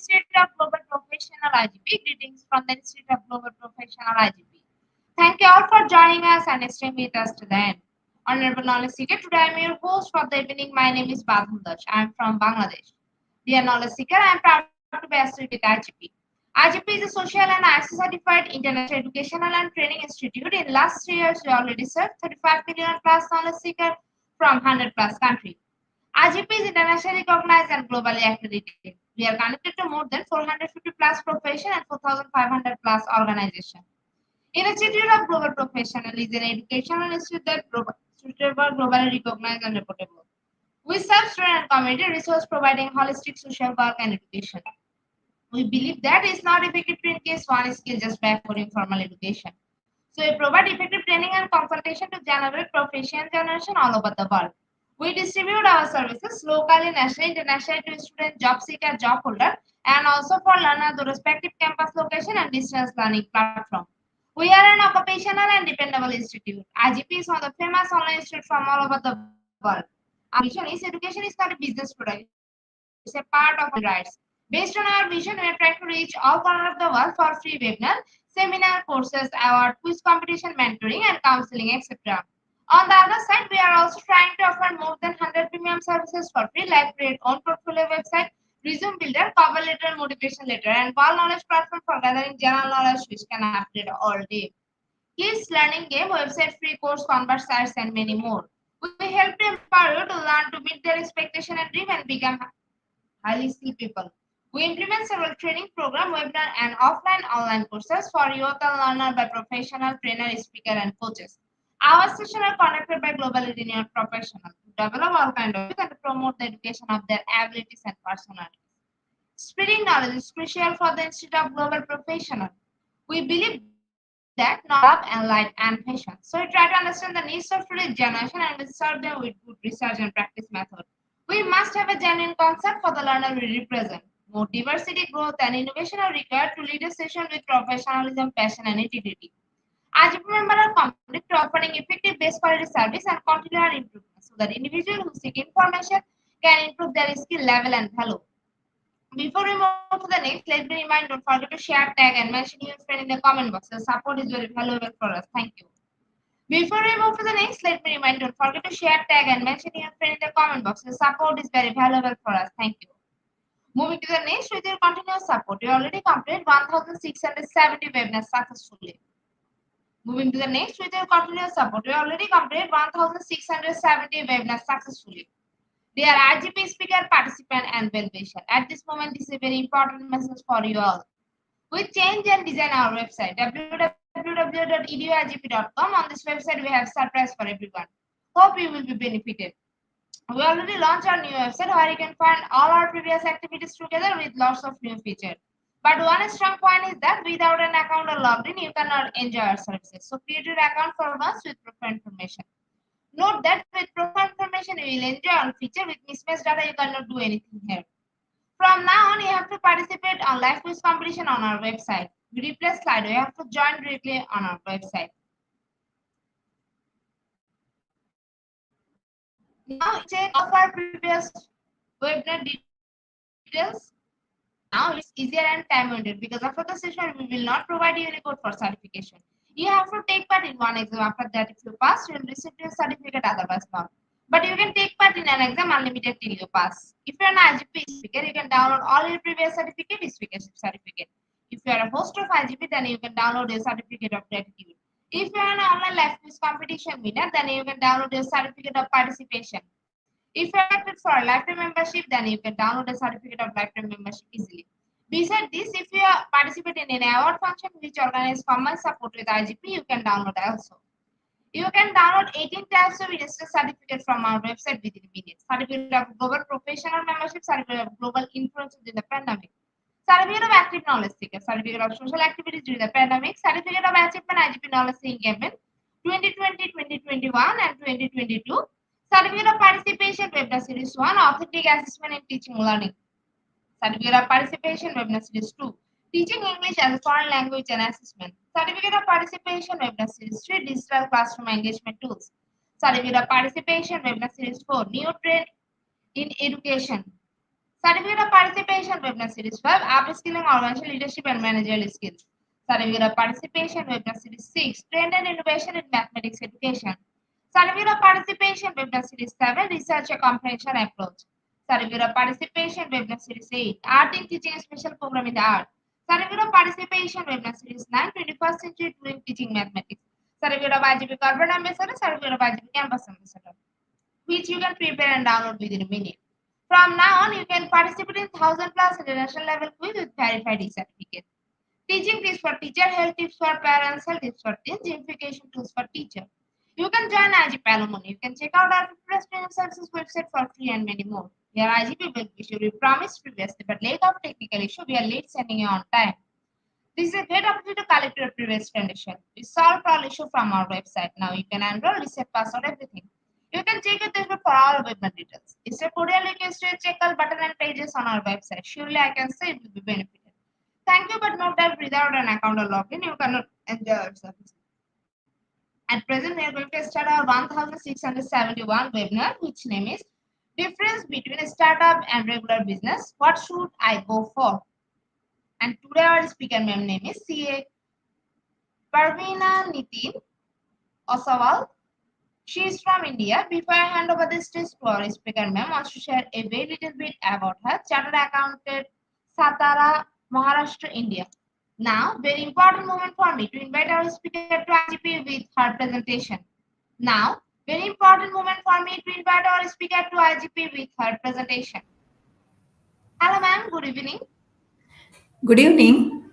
Institute of Global Professional IGP. Greetings from the Institute of Global Professional IGP. Thank you all for joining us and staying with us to the end. Honorable Knowledge Seeker, today I am your host for the evening. My name is Badham Dash. I am from Bangladesh. Dear Knowledge Seeker, I am proud to be associated with IGP. IGP is a social and IC certified international educational and training institute. In last 3 years, we already served 35 million plus knowledge seekers from 100 plus countries. IGP is internationally recognized and globally accredited. We are connected to more than 450 plus professions and 4,500 plus organizations. Institute of Global Professional is an educational institute that suitable, globally recognized and reputable. We serve student and community resource providing holistic social work and education. We believe that it's not effective to increase one skill just by offering formal education. So we provide effective training and consultation to generate professional generation all over the world. We distribute our services locally, nationally, internationally to student, job seeker, job holder, and also for learner the respective campus location and distance learning platform. We are an occupational and dependable institute. IGP is one of the famous online institute from all over the world. Our vision is education is not a business product, it's a part of our rights. Based on our vision, we are trying to reach all corners of the world for free webinar, seminar, courses, award, quiz competition, mentoring, and counseling, etc. On the other side, we are also trying to offer more than 100 premium services for free, like create own portfolio website, resume builder, cover letter, motivation letter, and call knowledge platform for gathering general knowledge which can update all day. Kids learning game, website, free course, convert sites, and many more. We help to empower you to learn to meet their expectation and dream and become highly skilled people. We implement several training program, webinar, and offline online courses for youth and learner by professional trainer, speaker, and coaches. Our sessions are conducted by globally renowned professionals to develop all kind of youth and promote the education of their abilities and personalities. Spreading knowledge is crucial for the Institute of Global Professional. We believe that knowledge love and light and passion. So we try to understand the needs of today's generation and we serve them with good research and practice method. We must have a genuine concept for the learner we represent. More diversity, growth, and innovation are required to lead a session with professionalism, passion, and integrity. IGP members are committed to offering effective base quality service and continual improvement so that individuals who seek information can improve their skill level and value. Before we move to the next, let me remind don't forget to share, tag, and mention your friend in the comment box. The support is very valuable for us. Thank you. Before we move to the next, let me remind don't forget to share, tag, and mention your friend in the comment box. The support is very valuable for us. Thank you. Moving to the next, with your continuous support, you already completed 1,670 webinars successfully. Moving to the next, with your continuous support, we already completed 1,670 webinars successfully. Dear IGP speaker, participant, and well-wisher, at this moment, this is a very important message for you all. We change and design our website, www.eduigp.com. On this website, we have surprise for everyone. Hope you will be benefited. We already launched our new website where you can find all our previous activities together with lots of new features. But one strong point is that without an account or logged in, you cannot enjoy our services. So create your account from us with profile information. Note that with profile information, you will enjoy all feature. With mismatched data, you cannot do anything here. From now on, you have to participate on live quiz competition on our website. We replace Slido. You have to join directly on our website. Now check all of our previous webinar details. Now it's easier and time-limited because after the session, we will not provide you any code for certification. You have to take part in one exam. After that, if you pass, you will receive your certificate, otherwise not. But you can take part in an exam unlimited till you pass. If you're an IGP speaker, you can download all your previous certificate, speakership certificate. If you are a host of IGP, then you can download your certificate of gratitude. If you are an online live quiz competition winner, then you can download your certificate of participation. If you are selected for a lifetime membership, then you can download a certificate of lifetime membership easily. Besides this, if you participate in an award function which organizes common support with IGP, you can download also. You can download 18 types of instant certificate from our website within minutes. Certificate of Global Professional Membership, Certificate of Global Influence during the pandemic, Certificate of Active Knowledge Seeker, Certificate of Social Activities during the pandemic, Certificate of Achievement IGP Knowledge Seeking Campaign 2020, 2021, and 2022, Certificate of Participation Webinar Series 1, Authentic Assessment in Teaching and Learning, Certificate of Participation Webinar Series 2, Teaching English as a Foreign Language and Assessment, Certificate of Participation Webinar Series 3, Digital Classroom Engagement Tools, Certificate of Participation Webinar Series 4, New Trend in Education, Certificate of Participation Webinar Series 5 Upskilling Organizational Leadership and Managerial Skills. Certificate of Participation Webinar Series 6 Trend and Innovation in Mathematics Education. Certificate of Participation Webinar Series 7 Research and Comprehension Approach. Certificate of Participation Webinar Series 8 Art in Teaching a Special Program in the Art. Certificate of Participation Webinar Series 9 21st Century Doing Teaching Mathematics. Certificate of IGP Corporate Ambassador, Certificate of IGP Campus Ambassador, which you can prepare and download within a minute. From now on, you can participate in 1000 plus international level quiz with verified e-certificate. Teaching tips for teacher, health tips for parents, health tips for teens, gamification tools for teacher. You can join IGP Alumni. You can check out our Press Training Services website for free and many more. Here IGP will issue we promised previously, but lack of technical issue, we are late sending you on time. This is a great opportunity to collect your previous condition. We solved all issue from our website. Now you can enroll, reset password, everything. You can check your dashboard for all webinar details. It's a cordial request to check all button and pages on our website. Surely I can say it will be benefited. Thank you, but note that without an account or login, you cannot enjoy our service. At present, we are going to start our 1671 webinar, which name is Difference Between a Startup and Regular Business. What should I go for? And today our speaker name is CA Parveena Nitin Osawal. She is from India. Before I hand over the stage to our speaker ma'am, wants to share a very little bit about her. Chartered Accountant, Satara, Maharashtra, India. Now, very important moment for me to invite our speaker to IGP with her presentation. Now, very important moment for me to invite our speaker to IGP with her presentation. Hello ma'am, good evening. Good evening.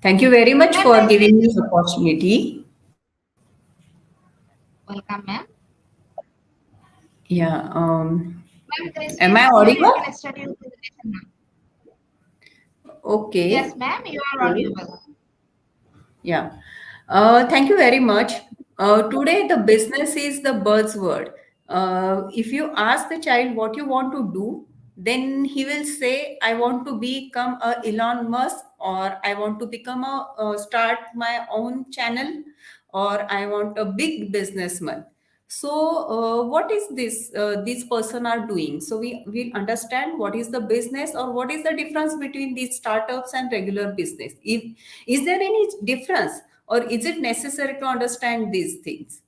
Thank you very much Ma'am, for the stage giving me is the opportunity. welcome ma'am. Yeah. Ma'am, the Am stage I is here. You can audible? start your presentation now. Yes Okay. ma'am, you are Cool. audible. Yeah. Thank you very much. Today, the business is the buzzword. If you ask the child what you want to do, then he will say, "I want to become a Elon Musk, or I want to become start my own channel, or I want a big businessman." So, what is this person are doing? So we will understand what is the business or what is the difference between these startups and regular business. If is there any difference, or is it necessary to understand these things?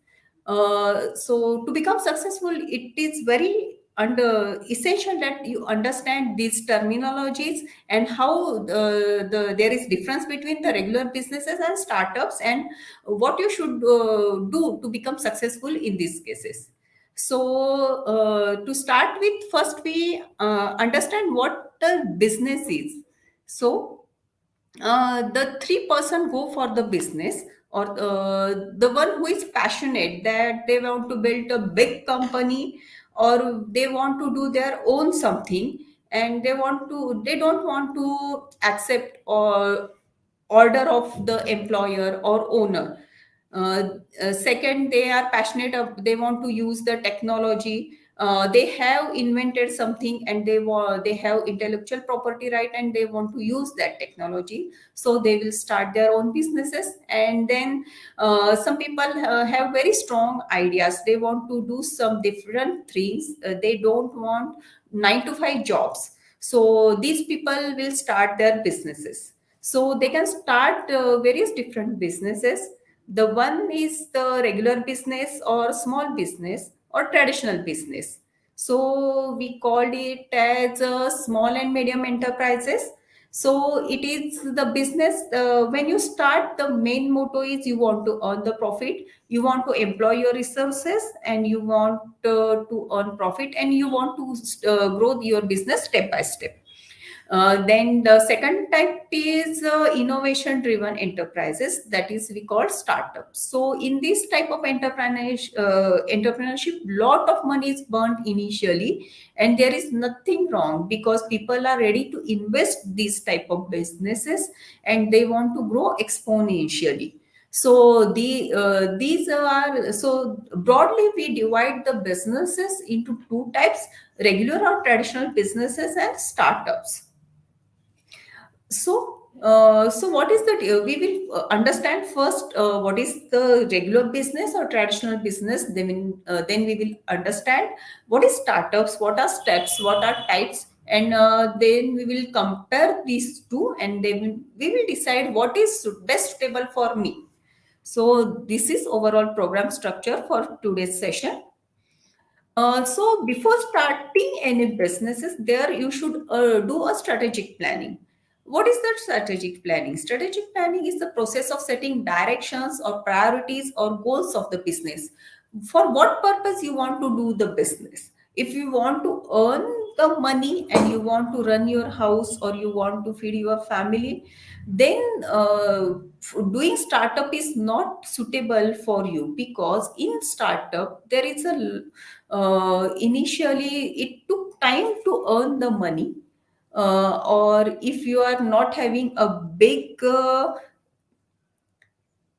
So to become successful, it is very essential that you understand these terminologies and how there is difference between the regular businesses and startups, and what you should do to become successful in these cases. So to start with, first we understand what the business is. So the three-person go for the business, or the one who is passionate that they want to build a big company, or they want to do their own something, and they don't want to accept or order of the employer or owner. Second, they are passionate of, they want to use the technology. They have invented something, and they have intellectual property right, and they want to use that technology, so they will start their own businesses. And then some people have very strong ideas, they want to do some different things, they don't want 9 to 5 jobs, so these people will start their businesses. So they can start various different businesses. The one is the regular business or small business or traditional business. So we called it as small and medium enterprises. So it is the business, when you start, the main motto is you want to earn the profit, you want to employ your resources, and you want to earn profit, and you want to grow your business step by step. Then the second type is innovation driven enterprises, that is we call startups. So in this type of entrepreneurship, lot of money is burnt initially, and there is nothing wrong, because people are ready to invest these type of businesses, and they want to grow exponentially. So these are, so broadly we divide the businesses into two types: regular or traditional businesses and startups. So So what is the we will understand first what is the regular business or traditional business. Then we will understand what is startups, what are steps, what are types, and then we will compare these two, and then we will decide what is best suitable for me. So this is overall program structure for today's session. So before starting any businesses, there you should do a strategic planning. What is that strategic planning? Strategic planning is the process of setting directions or priorities or goals of the business. For what purpose you want to do the business? If you want to earn the money and you want to run your house or you want to feed your family, then doing startup is not suitable for you, because in startup there is a initially it took time to earn the money, or if you are not having a big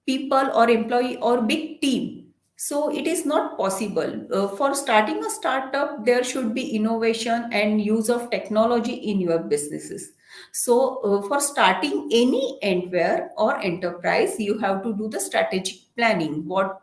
people or employee or big team, so it is not possible. For starting a startup, there should be innovation and use of technology in your businesses. So for starting any endeavor or enterprise, you have to do the strategic planning. What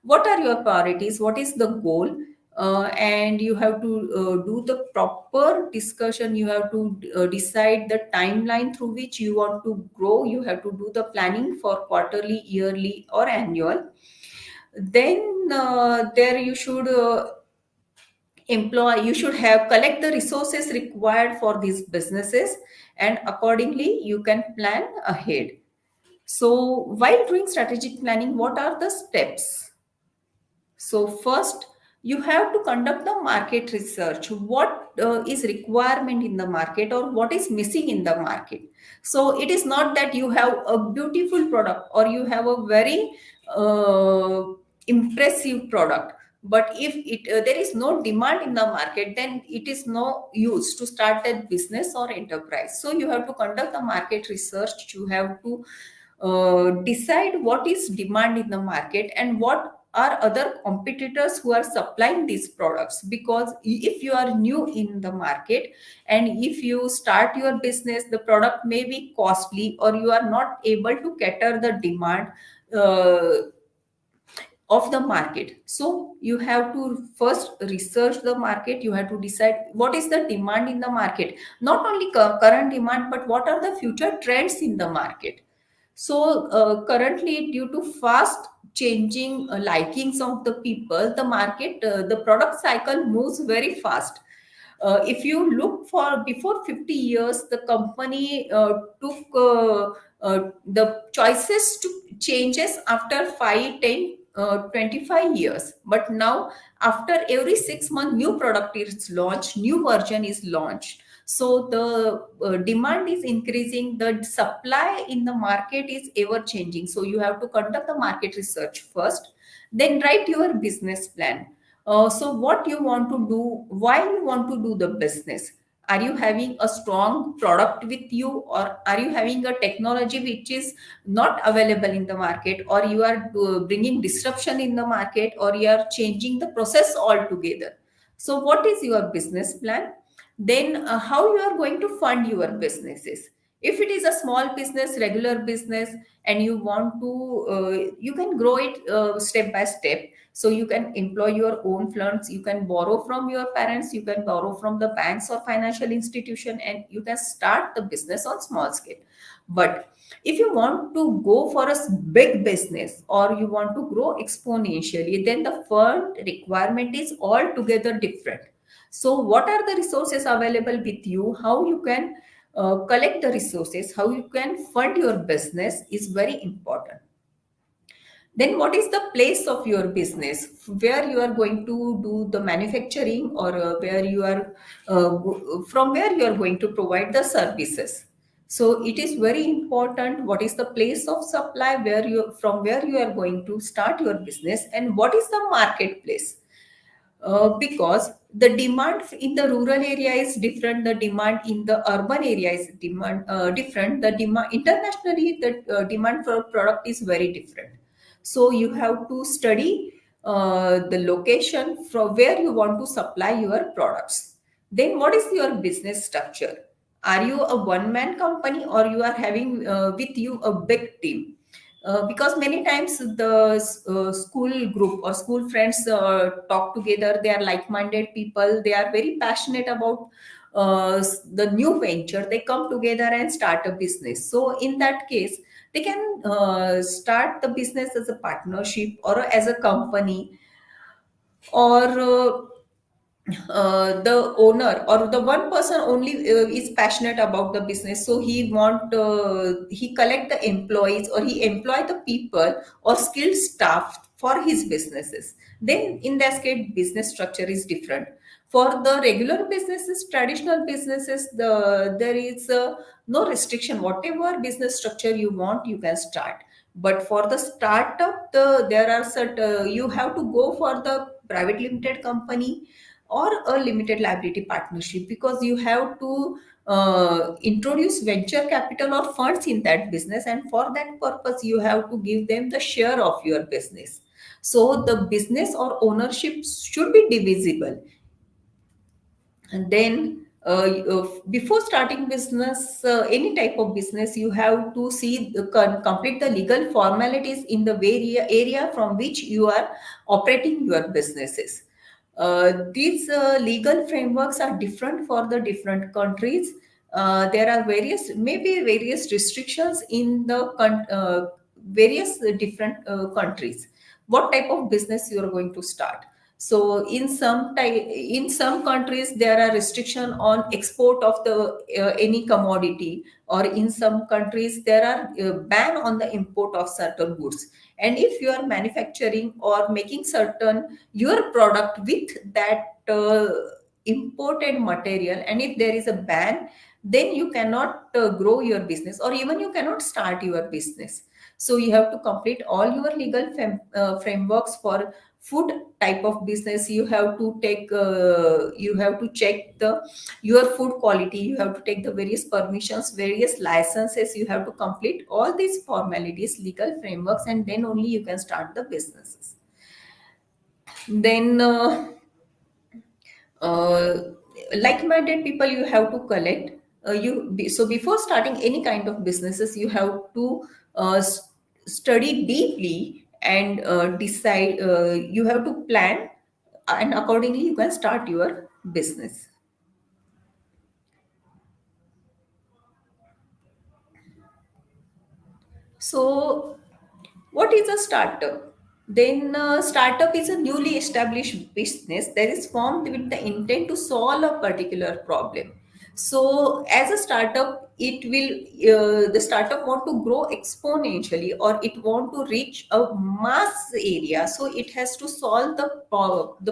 are your priorities, what is the goal, and you have to do the proper discussion. You have to decide the timeline through which you want to grow. You have to do the planning for quarterly, yearly, or annual. Then there you should employ, you should have collect the resources required for these businesses, and accordingly you can plan ahead. So while doing strategic planning, what are the steps? So first, you have to conduct the market research. What is requirement in the market, or what is missing in the market? So it is not that you have a beautiful product or you have a very uh, impressive product, but if there is no demand in the market, then it is no use to start a business or enterprise. So you have to conduct the market research. You have to decide what is demand in the market and what are other competitors who are supplying these products. Because if you are new in the market and if you start your business, the product may be costly or you are not able to cater the demand uh, of the market. So you have to first research the market. You have to decide what is the demand in the market, not only current demand, but what are the future trends in the market. So currently, due to fast changing likings of the people, the market, the product cycle moves very fast. If you look for before 50 years, the company took the choices to changes after 5, 10, 25 years. But now, after every 6 months, new product is launched, new version is launched. So the demand is increasing, the supply in the market is ever changing. So you have to conduct the market research first, then write your business plan. So what you want to do, why you want to do the business? Are you having a strong product with you, or are you having a technology which is not available in the market, or you are bringing disruption in the market, or you are changing the process altogether? So what is your business plan? Then how you are going to fund your businesses? If it is a small business, regular business, and you want to you can grow it step by step. So you can employ your own funds, you can borrow from your parents, you can borrow from the banks or financial institution, and you can start the business on small scale. But if you want to go for a big business or you want to grow exponentially, then the fund requirement is altogether different. So what are the resources available with you, how you can collect the resources, how you can fund your business is very important. Then what is the place of your business, where you are going to do the manufacturing, or where you are from where you are going to provide the services. So it is very important what is the place of supply, where you from where you are going to start your business, and what is the marketplace. Because the demand in the rural area is different, the demand in the urban area is different, the demand internationally, the demand for product is very different. So you have to study the location from where you want to supply your products. Then what is your business structure? Are you a one man company, or you are having with you a big team? Because many times the school group or school friends talk together, they are like minded people, they are very passionate about the new venture, they come together and start a business. So in that case, they can start the business as a partnership or as a company, or the owner or the one person only is passionate about the business, so he collect the employees, or he employ the people or skilled staff for his businesses. Then in that case, business structure is different. For the regular businesses, traditional businesses, there is no restriction. Whatever business structure you want, you can start. But for the startup, there are certain, you have to go for the private limited company or a limited liability partnership, because you have to introduce venture capital or funds in that business, and for that purpose you have to give them the share of your business. So the business or ownership should be divisible. And then before starting business, any type of business, you have to see complete the legal formalities in the area from which you are operating your businesses. These legal frameworks are different for the different countries. There are maybe various restrictions in the various different countries. What type of business you are going to start? So in some countries there are restriction on export of the any commodity, or in some countries there are ban on the import of certain goods. And if you are manufacturing or making certain your product with that imported material, and if there is a ban, then you cannot grow your business, or even you cannot start your business. So you have to complete all your legal frameworks. For food type of business, you have to check the your food quality, you have to take the various permissions, various licenses, you have to complete all these formalities, legal frameworks, and then only you can start the businesses. Then uh, like-minded people you have to collect. So before starting any kind of businesses, you have to study deeply and decide. You have to plan, and accordingly you can start your business. So what is a startup? Then, startup is a newly established business that is formed with the intent to solve a particular problem. So, as a startup, the startup want to grow exponentially, or it want to reach a mass area. So, it has to solve the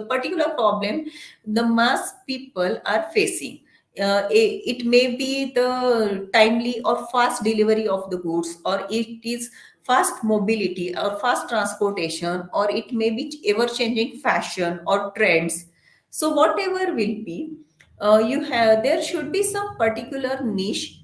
particular problem the mass people are facing. It may be the timely or fast delivery of the goods, or it is fast mobility or fast transportation, or it may be ever changing fashion or trends. So whatever will be, you have there should be some particular niche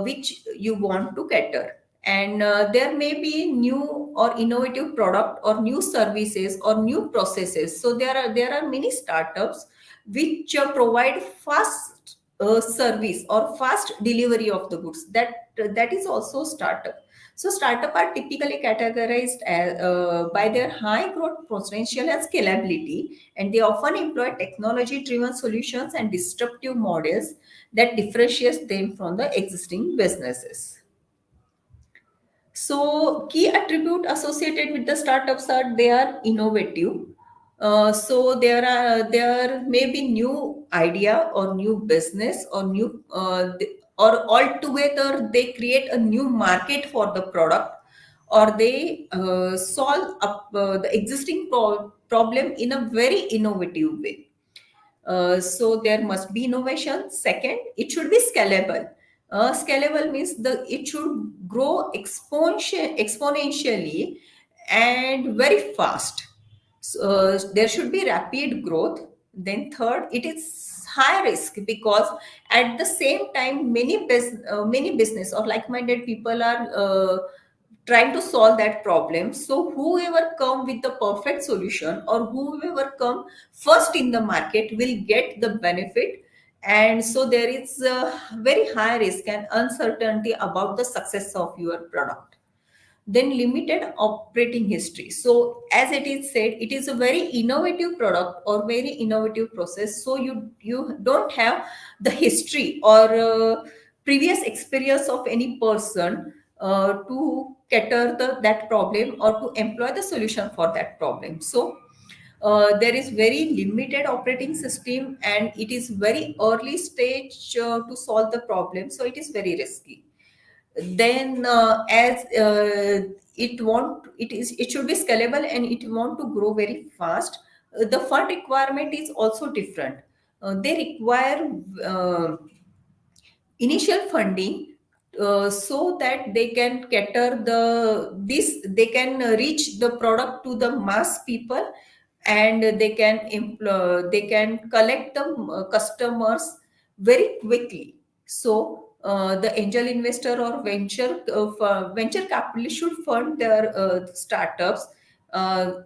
which you want to cater. And there may be new or innovative product or new services or new processes. So there are many startups which provide fast service or fast delivery of the goods. That is also startup. So startup are typically categorized by their high growth potential and scalability, and they often employ technology-driven solutions and disruptive models that differentiates them from the existing businesses. So key attribute associated with the startups are they are innovative. So there may be new idea or new business or or altogether they create a new market for the product, or they solve up the existing problem in a very innovative way. So there must be innovation. Second, it should be scalable. Scalable means it should grow exponentially and very fast. So, there should be rapid growth. Then third, it is high risk, because at the same time many business or like-minded people are trying to solve that problem. So whoever come with the perfect solution, or whoever come first in the market, will get the benefit. And so there is a very high risk and uncertainty about the success of your product. Then limited operating history. So as it is said, it is a very innovative product or very innovative process, so you don't have the history or previous experience of any person to cater that problem or to employ the solution for that problem. So there is very limited operating system and it is very early stage to solve the problem, so it is very risky. Then as it should be scalable and it want to grow very fast. The fund requirement is also different. They require uh, initial funding so that they can cater they can reach the product to the mass people, and they can collect the customers very quickly. So the angel investor or venture capitalist should fund their startups.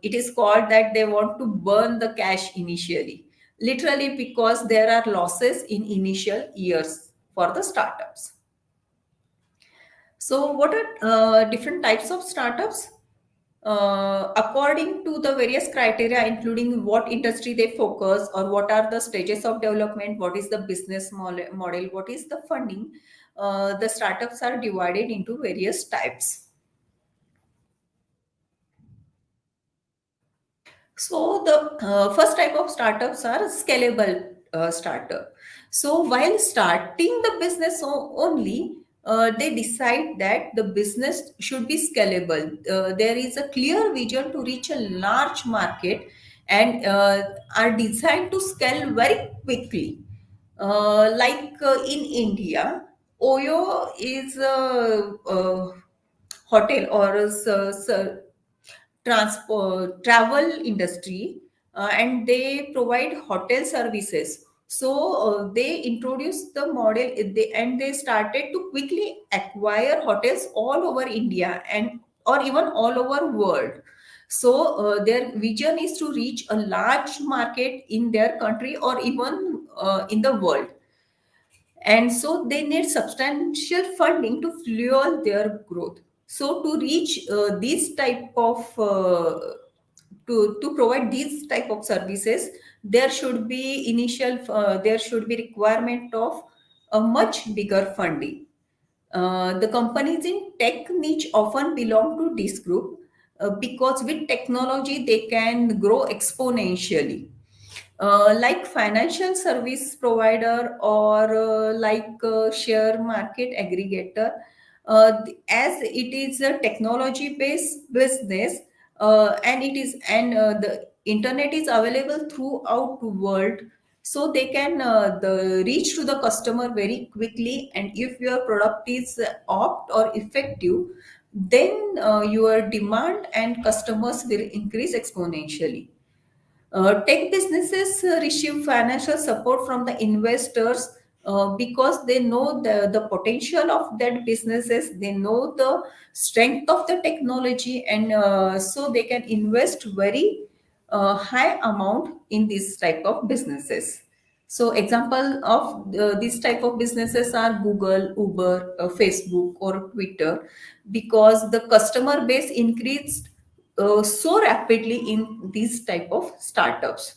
It is called that they want to burn the cash initially, literally, because there are losses in initial years for the startups. So what are different types of startups? According to the various criteria, including what industry they focus or what are the stages of development, what is the business model, what is the funding, the startups are divided into various types. So the first type of startups are scalable startup. So while starting the business only, they decide that the business should be scalable. There is a clear vision to reach a large market and are designed to scale very quickly. In India, Oyo is a hotel or transport travel industry, and they provide hotel services. So they introduced the model, and they started to quickly acquire hotels all over India and or even all over world. So their vision is to reach a large market in their country or even in the world, and so they need substantial funding to fuel their growth. So to reach these type of to provide these type of services, there should be requirement of a much bigger funding. The companies in tech niche often belong to this group because with technology they can grow exponentially. Like financial service provider or share market aggregator. As it is a technology based business, and the internet is available throughout the world, so they can reach to the customer very quickly, and if your product is opt or effective, then your demand and customers will increase exponentially. Tech businesses receive financial support from the investors because they know the potential of that businesses, they know the strength of the technology, and so they can invest very high amount in this type of businesses. So example of these type of businesses are Google, Uber, Facebook or Twitter, because the customer base increased so rapidly in these type of startups.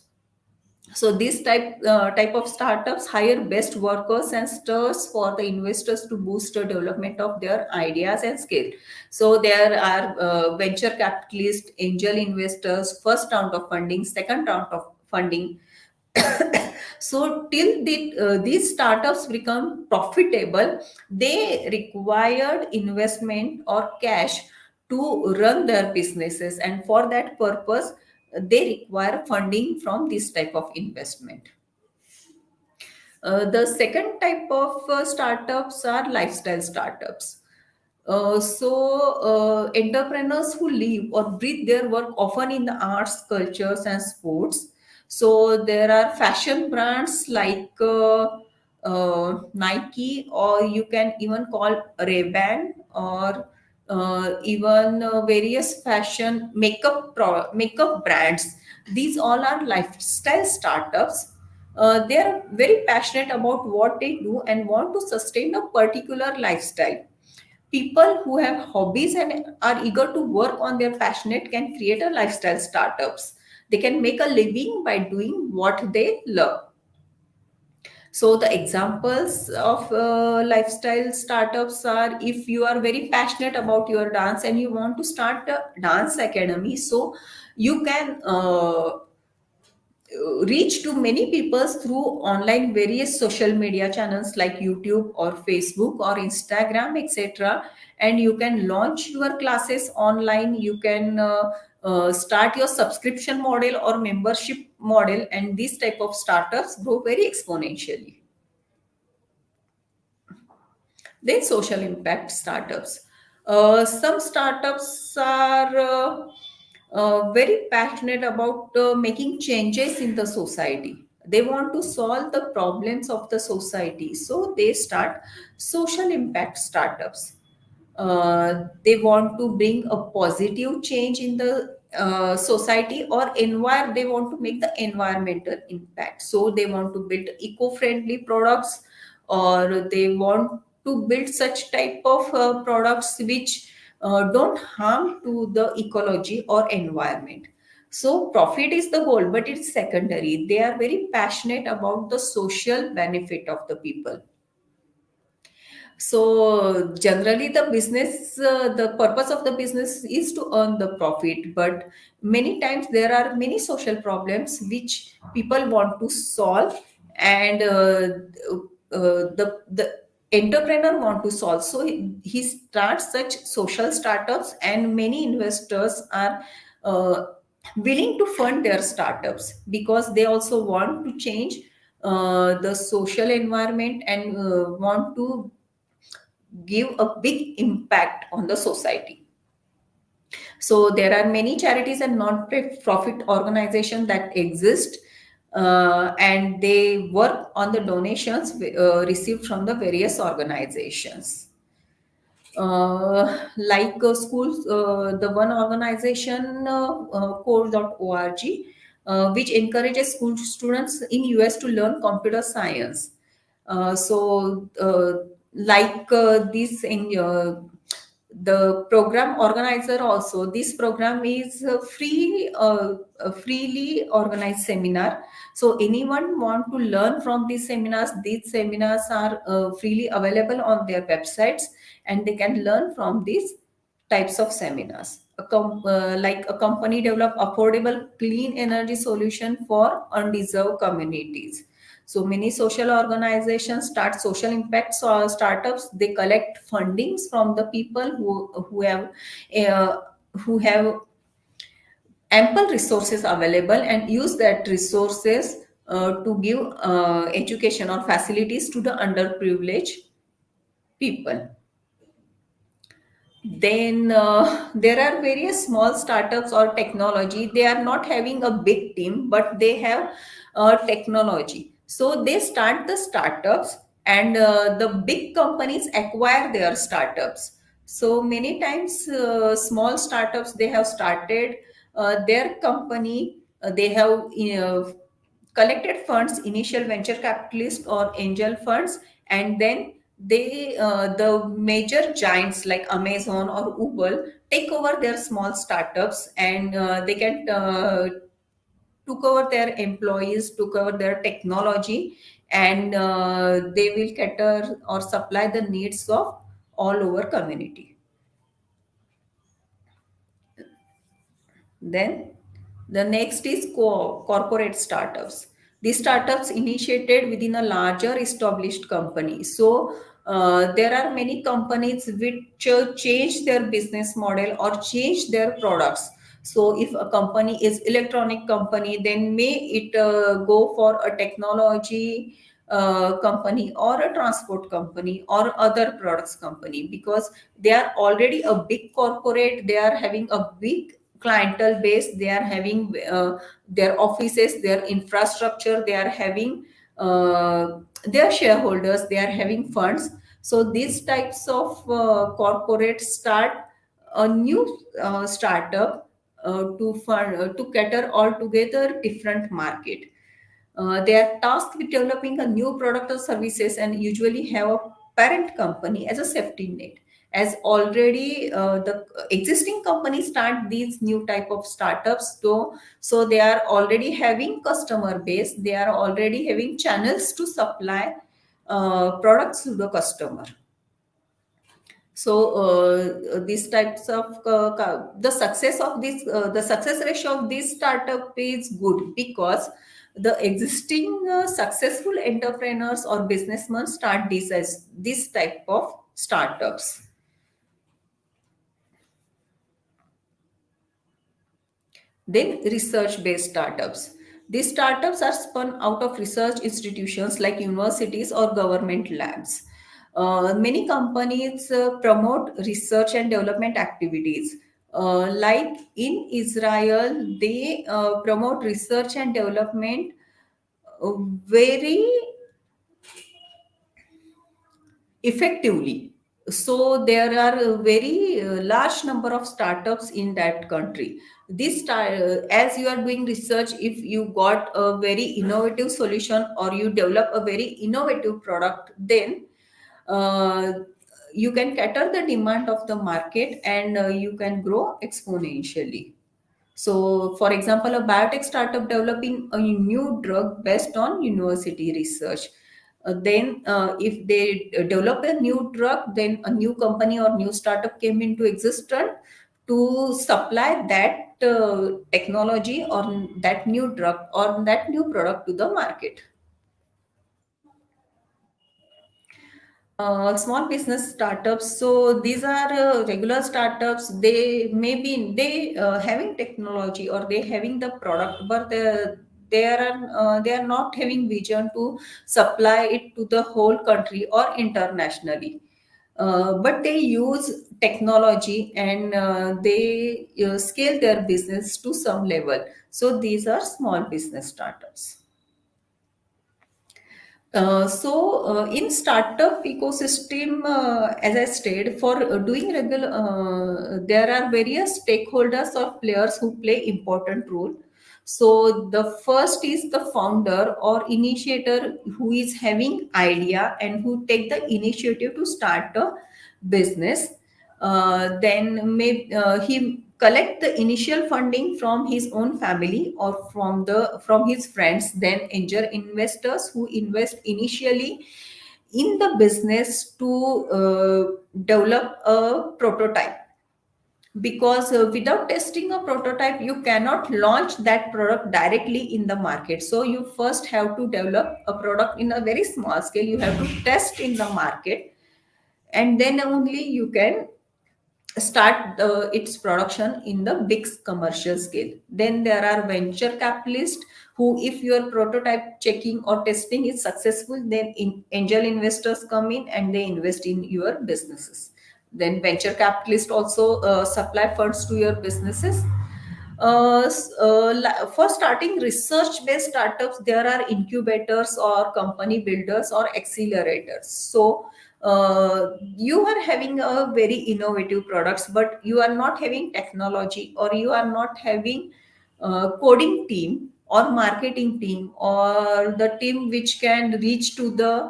So these type of startups hire best workers and stirs for the investors to boost the development of their ideas and skill. So there are venture capitalists, angel investors, first round of funding, second round of funding. So these startups become profitable, they required investment or cash to run their businesses, and for that purpose they require funding from this type of investment. The second type of startups are lifestyle startups. Entrepreneurs who live or breathe their work often in the arts, cultures, and sports. So there are fashion brands like Nike, or you can even call Ray-Ban, or even various fashion makeup brands. These all are lifestyle startups. they are very passionate about what they do and want to sustain a particular lifestyle. People who have hobbies and are eager to work on their passionate can create a lifestyle startups. They can make a living by doing what they love. So the examples of lifestyle startups are, if you are very passionate about your dance and you want to start a dance academy, so you can reach to many people through online various social media channels like YouTube or Facebook or Instagram, etc. And you can launch your classes online. You can start your subscription model or membership model, and these type of startups grow very exponentially. Then social impact startups. Some startups are very passionate about making changes in the society. They want to solve the problems of the society, so they start social impact startups. They want to bring a positive change in the society, or they want to make the environmental impact, so they want to build eco-friendly products, or they want to build such type of products which don't harm to the ecology or environment. So profit is the goal, but it's secondary. They are very passionate about the social benefit of the people. So generally, the purpose of the business is to earn the profit. But many times there are many social problems which people want to solve, and the entrepreneur want to solve. So he starts such social startups, and many investors are uh, willing to fund their startups because they also want to change the social environment and want to give a big impact on the society. So there are many charities and non-profit organizations that exist, and they work on the donations received from the various organizations. Like schools, the one organization, core.org, which encourages school students in US to learn computer science. Like this in the program organizer also, this program is a freely organized seminar. So anyone want to learn from these seminars are freely available on their websites, and they can learn from these types of seminars. Like a company develop affordable clean energy solution for undeserved communities. So many social organizations start social impacts or startups. They collect fundings from the people uh, who have ample resources available, and use that resources to give education or facilities to the underprivileged people. Then there are various small startups or technology. They are not having a big team, but they have technology. So they start the startups, and the big companies acquire their startups. So many times, small startups, they have started their company. They have collected funds, initial venture capitalist or angel funds, and then the major giants like Amazon or Uber take over their small startups, and they can took over their employees, took over their technology, and they will cater or supply the needs of all over community. Then the next is corporate startups. These startups initiated within a larger established company. So there are many companies which change their business model or change their products. So if a company is electronic company, then may it go for a technology company or a transport company or other products company, because they are already a big corporate. They are having a big clientele base. They are having their offices, their infrastructure. They are having their shareholders. They are having funds. So these types of corporates start a new startup to cater altogether different market. They are tasked with developing a new product or services and usually have a parent company as a safety net. As already the existing companies start these new type of startups, so they are already having customer base, they are already having channels to supply products to the customer. So these types of the success of this the success ratio of this startup is good because the existing successful entrepreneurs or businessmen start this as this type of startups. Then research based startups. These startups are spun out of research institutions like universities or government labs. Many companies promote research and development activities. Like in Israel, they promote research and development very effectively. So there are a very large number of startups in that country. As you are doing research, if you got a very innovative solution or you develop a very innovative product, then uh, you can cater the demand of the market and you can grow exponentially. So, for example, a biotech startup developing a new drug based on university research. If they develop a new drug, then a new company or new startup came into existence to supply that technology or that new drug or that new product to the market. Small business startups, so these are regular startups. They may be they having technology or they having the product, but they are not having vision to supply it to the whole country or internationally. But they use technology and they scale their business to some level. So these are small business startups. In startup ecosystem, as I stated, for doing regular, there are various stakeholders or players who play important role. So the first is the founder or initiator who is having idea and who take the initiative to start a business. He collect the initial funding from his own family or from his friends, then angel investors who invest initially in the business to develop a prototype, because without testing a prototype you cannot launch that product directly in the market. So you first have to develop a product in a very small scale, you have to test in the market, and then only you can start its production in the big commercial scale. Then there are venture capitalists who, if your prototype checking or testing is successful, then angel investors come in and they invest in your businesses. Then venture capitalists also supply funds to your businesses. For starting research based startups, there are incubators or company builders or accelerators. So you are having a very innovative products, but you are not having technology or you are not having coding team or marketing team or the team which can reach to the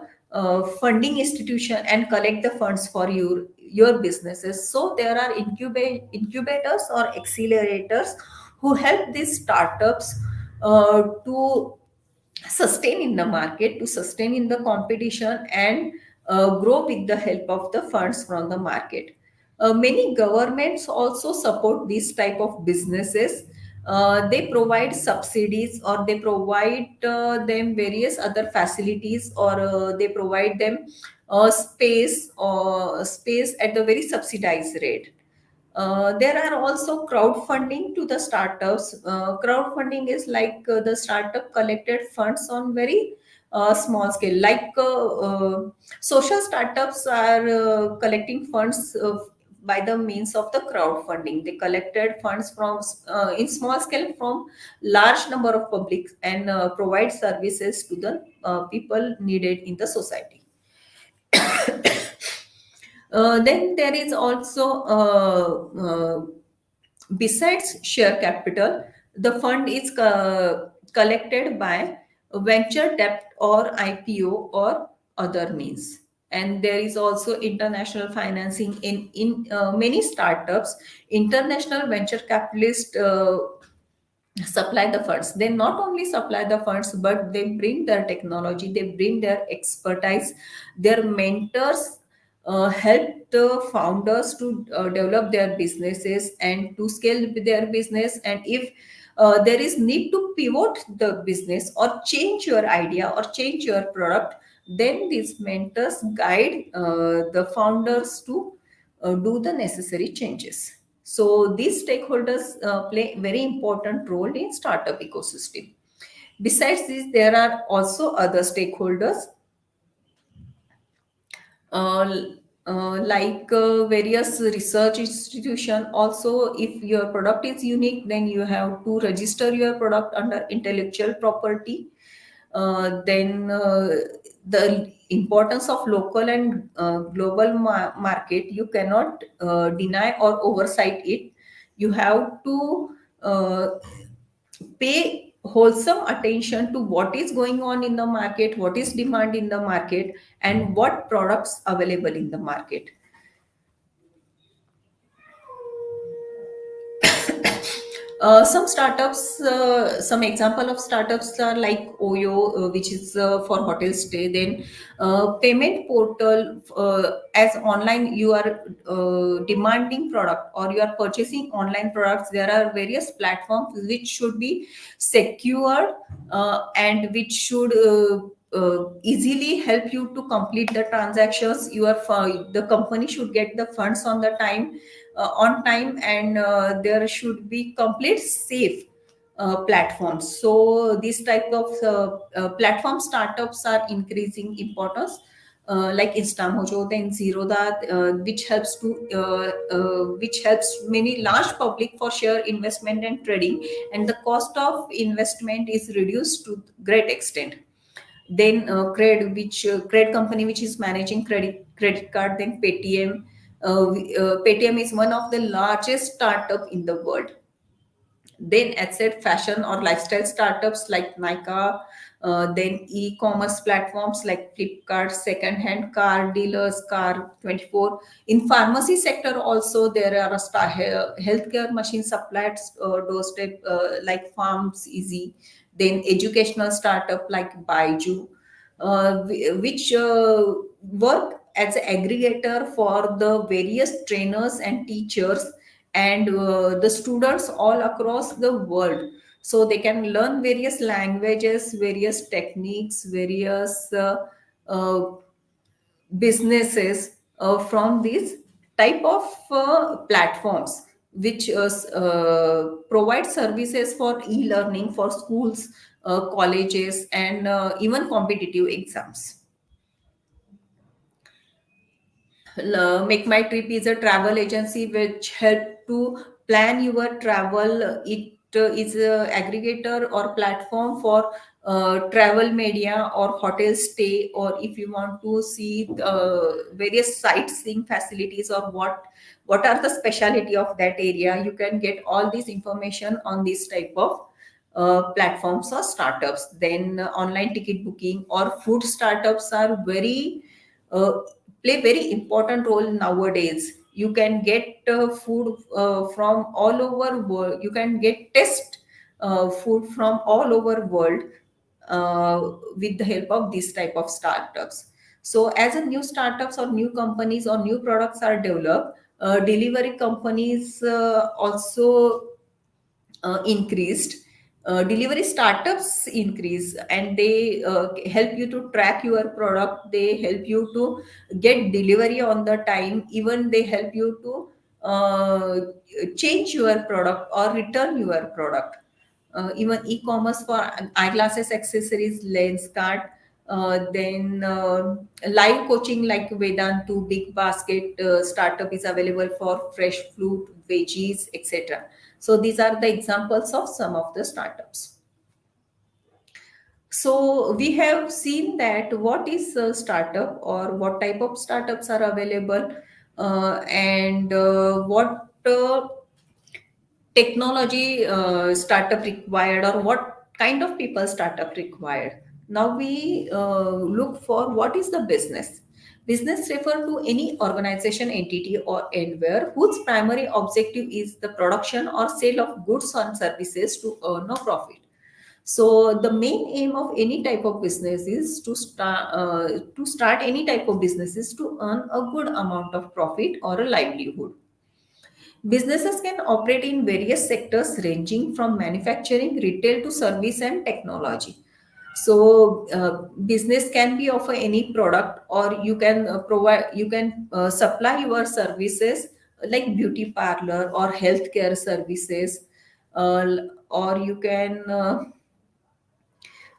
funding institution and collect the funds for your businesses. So there are incubators or accelerators who help these startups to sustain in the market, to sustain in the competition, and grow with the help of the funds from the market. Many governments also support these type of businesses. They provide subsidies or they provide them various other facilities, or they provide them space at the very subsidized rate. There are also crowdfunding to the startups. Crowdfunding is like the startup collected funds on very small scale. Like social startups are collecting funds by the means of the crowdfunding. They collected funds from in small scale from large number of publics and provide services to the people needed in the society. Then there is also besides share capital, the fund is collected by venture debt or IPO or other means. And there is also international financing in many startups. International venture capitalists supply the funds. They not only supply the funds, but they bring their technology, they bring their expertise. Their mentors help the founders to develop their businesses and to scale their business. And if there is need to pivot the business or change your idea or change your product, then these mentors guide the founders to do the necessary changes. So these stakeholders play very important role in startup ecosystem. Besides this, there are also other stakeholders, uh, various research institution. Also, if your product is unique, then you have to register your product under intellectual property. Then the importance of local and global market, you cannot deny or oversight it. You have to uh, pay wholesome attention to what is going on in the market, what is demand in the market, and what products available in the market. Some example of startups are like Oyo, which is for hotel stay. Then payment portal, as online you are demanding product or you are purchasing online products. There are various platforms which should be secured and which should easily help you to complete the transactions. The company should get the funds on time, and there should be complete safe platforms. So these type of platform startups are increasing importance, like Instamojo, then Zerodha, which helps many large public for share investment and trading, and the cost of investment is reduced to great extent. Then cred company which is managing credit card. Then Paytm. Paytm is one of the largest startup in the world. Then asset fashion or lifestyle startups like Nika. Then e-commerce platforms like Flipkart, second-hand car dealers, Car 24. In pharmacy sector also there are healthcare machine supplied doorstep like Farms Easy. Then educational startup like Baiju, which work as an aggregator for the various trainers and teachers and the students all across the world, so they can learn various languages, various techniques, various businesses from these type of platforms, which provide services for e-learning for schools, colleges, and even competitive exams. Make My Trip is a travel agency which help to plan your travel. It is a aggregator or platform for travel media or hotel stay, or if you want to see various sightseeing facilities or what are the speciality of that area, you can get all this information on this type of platforms or startups. Then online ticket booking or food startups are very uh, play very important role nowadays. You can get food from all over world. You can get test food from all over world with the help of this type of startups. So as a new startups or new companies or new products are developed, delivery companies also increased. Delivery startups increase, and they help you to track your product, they help you to get delivery on the time, even they help you to change your product or return your product. Even e-commerce for eyeglasses, accessories, lens card. Then live coaching like Vedantu, Big Basket startup is available for fresh fruit, veggies, etc. So these are the examples of some of the startups. So we have seen that what is a startup or what type of startups are available, and what technology startup required, or what kind of people startup required. Now we look for what is the business. Business refer to any organization, entity, or anywhere whose primary objective is the production or sale of goods and services to earn a profit. So the main aim of any type of business is to start any type of businesses to earn a good amount of profit or a livelihood. Businesses can operate in various sectors ranging from manufacturing, retail to service and technology. So business can be of any product, or you can supply your services like beauty parlor or healthcare services, or you can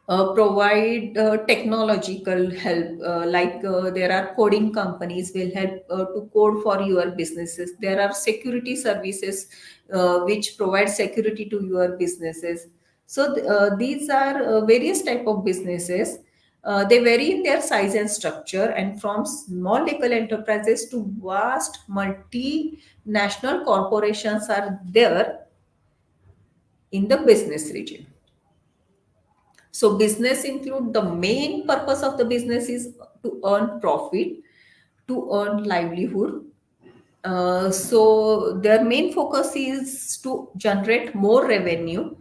provide technological help, like there are coding companies will help to code for your businesses. There are security services which provide security to your businesses. So these are various type of businesses. They vary in their size and structure, and from small local enterprises to vast multinational corporations are there in the business region. So business include, the main purpose of the business is to earn profit, to earn livelihood. So their main focus is to generate more revenue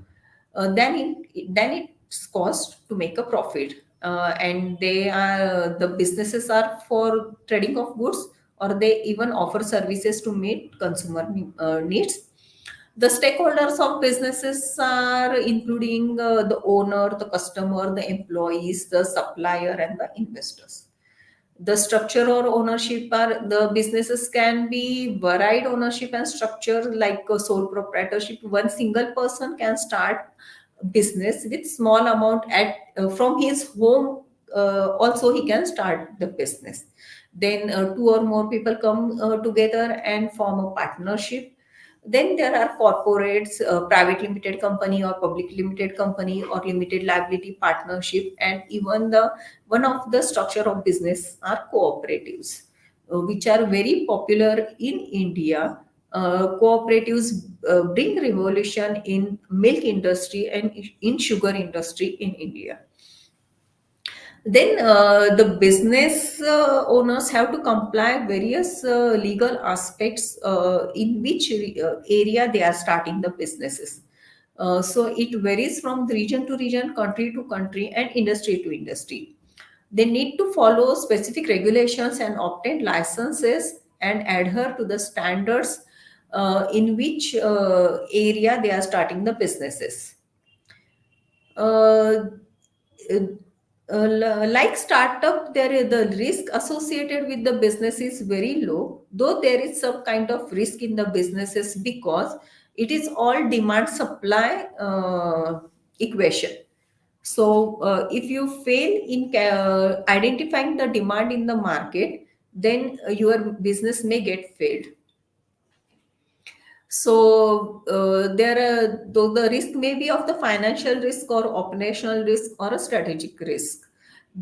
than its cost to make a profit. And they are the businesses are for trading of goods, or they even offer services to meet consumer needs. The stakeholders of businesses are including the owner, the customer, the employees, the supplier, and the investors. The structure or ownership are, the businesses can be varied ownership and structure, like a sole proprietorship. One single person can start business with small amount at from his home. Also he can start the business. Then two or more people come together and form a partnership. Then there are corporates, private limited company or public limited company or limited liability partnership, and even the one of the structure of business are cooperatives, which are very popular in India. Cooperatives bring revolution in milk industry and in sugar industry in India. Then the business owners have to comply various legal aspects in which area they are starting the businesses. So it varies from region to region, country to country, and industry to industry. They need to follow specific regulations and obtain licenses and adhere to the standards in which area they are starting the businesses. Uh, like startup, there is the risk associated with the business is very low, though there is some kind of risk in the businesses because it is all demand supply equation. So if you fail in identifying the demand in the market, then your business may get failed. So there are, though the risk may be of the financial risk or operational risk or a strategic risk.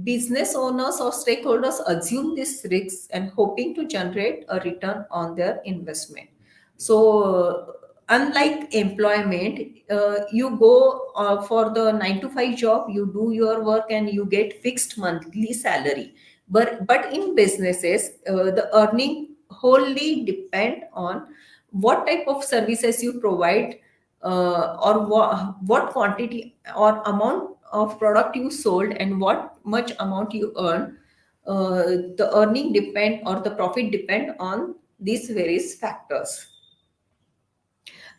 Business owners or stakeholders assume these risks and hoping to generate a return on their investment. So unlike employment, you go for the 9 to 5 job, you do your work and you get fixed monthly salary. But in businesses, the earning wholly depend on what type of services you provide, or what quantity or amount of product you sold and what much amount you earn. The earning depend, or the profit depend on these various factors.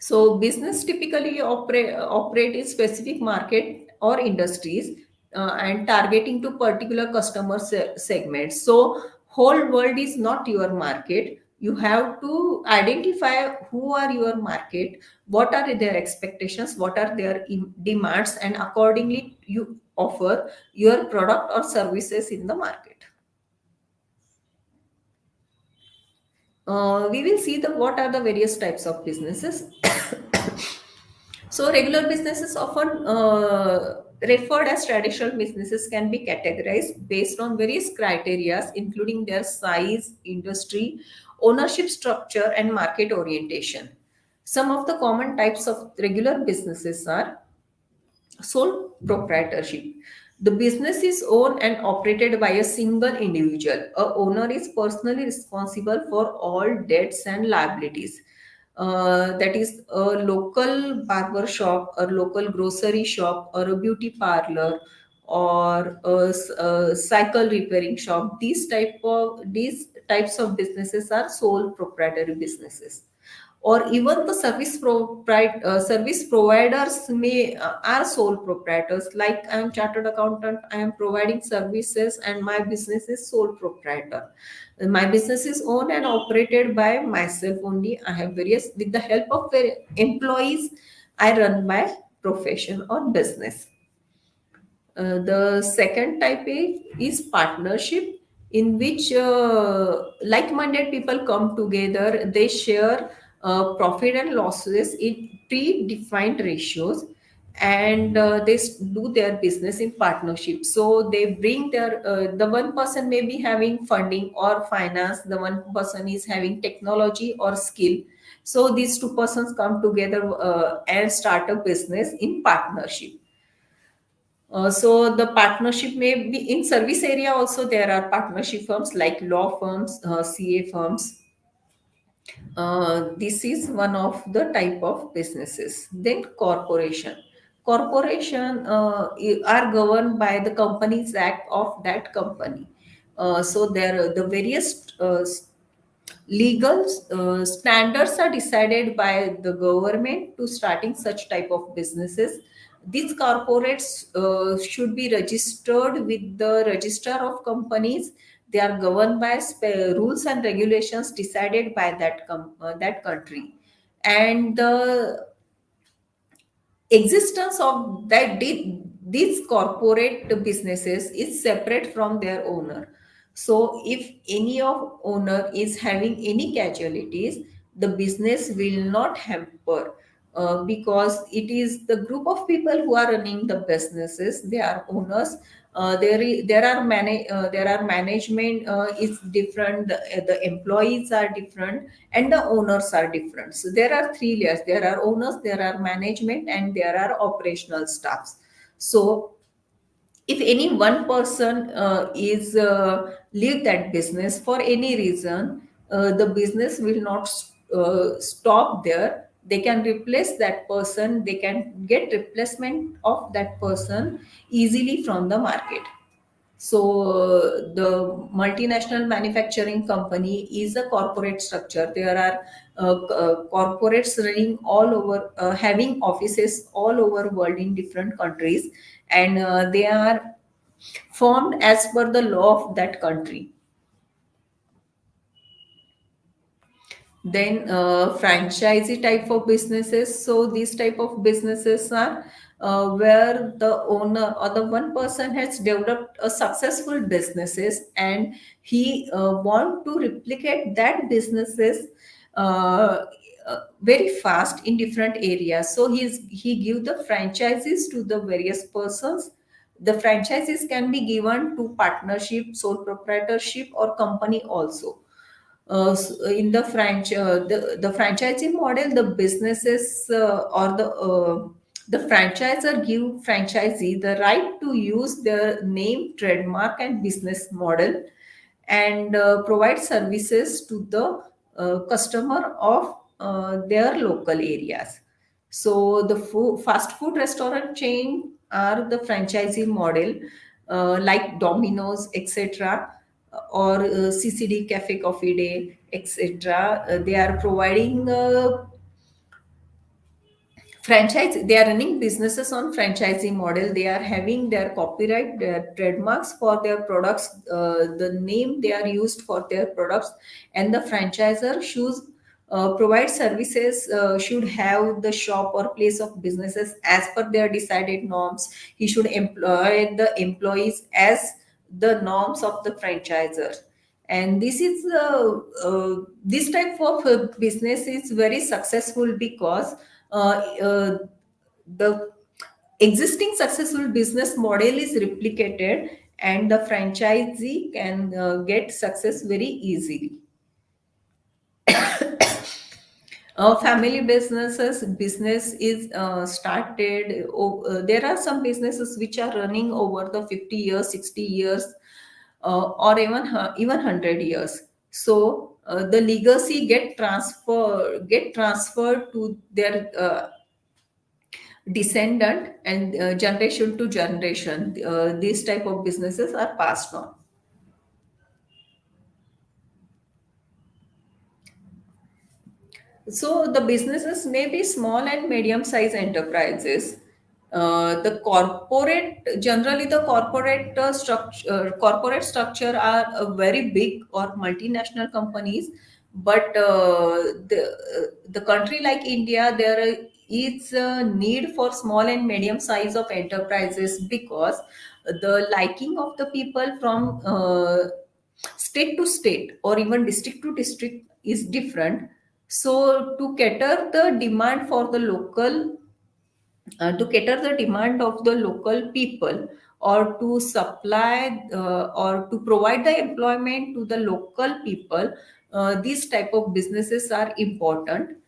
So business typically operate in specific market or industries, and targeting to particular customer segments. So whole world is not your market. You have to identify who are your market, what are their expectations, what are their demands, and accordingly you offer your product or services in the market. We will see the what are the various types of businesses. So regular businesses, often referred as traditional businesses, can be categorized based on various criteria, including their size, industry, ownership structure, and market orientation. Some of the common types of regular businesses are sole proprietorship. The business is owned and operated by a single individual. A owner is personally responsible for all debts and liabilities. That is a local barber shop, a local grocery shop, or a beauty parlor, or a cycle repairing shop. These types of businesses are sole proprietary businesses. Or even the service providers may are sole proprietors. Like, I am chartered accountant, I am providing services, and my business is sole proprietor. My business is owned and operated by myself only. I have various, with the help of employees, I run my profession or business. The second type is partnership, in which like-minded people come together. They share profit and losses in predefined ratios, and they do their business in partnership. So they bring their the one person may be having funding or finance, the one person is having technology or skill. So these two persons come together and start a business in partnership. So the partnership may be in service area also. There are partnership firms like law firms, CA firms. This is one of the type of businesses. Then corporation. Corporation are governed by the Companies Act of that company. So there are the various legal standards are decided by the government to starting such type of businesses. These corporates should be registered with the register of companies. They are governed by rules and regulations decided by that country. And the existence of these corporate businesses is separate from their owner. So if any of owner is having any casualties, the business will not hamper, because it is the group of people who are running the businesses. They are owners. There are management is different. The employees are different, and the owners are different. So there are three layers: there are owners, there are management, and there are operational staffs. So if any one person is leave that business for any reason, the business will not stop there. They can replace that person, they can get replacement of that person easily from the market. So the multinational manufacturing company is a corporate structure. There are corporates running all over, having offices all over world in different countries, and they are formed as per the law of that country. Then franchisee type of businesses. So these type of businesses are where the owner or the one person has developed a successful businesses, and he want to replicate that businesses very fast in different areas. So he give the franchises to the various persons. The franchises can be given to partnership, sole proprietorship, or company also. In the franchising model, the businesses or the franchisor give franchisee the right to use their name, trademark, and business model, and provide services to the customer of their local areas. So the fast food restaurant chain are the franchisee model, like Domino's, etc., or CCD, Cafe Coffee Day, etc. They are providing franchise. They are running businesses on franchising model. They are having their copyright, their trademarks for their products, the name they are used for their products, and the franchisor should provide services, should have the shop or place of businesses as per their decided norms. He should employ the employees as the norms of the franchisor. And this type of business is very successful because the existing successful business model is replicated, and the franchisee can get success very easily. Family business is started. There are some businesses which are running over the 50 years, 60 years, or even 100 years. So the legacy get transferred to their descendant, and generation to generation. These type of businesses are passed on. So the businesses may be small and medium sized enterprises. Generally the corporate structure are very big or multinational companies, but the country like India, there is a need for small and medium size of enterprises, because the liking of the people from state to state or even district to district is different. So to cater the demand of the local people, or to supply or to provide the employment to the local people, these type of businesses are important.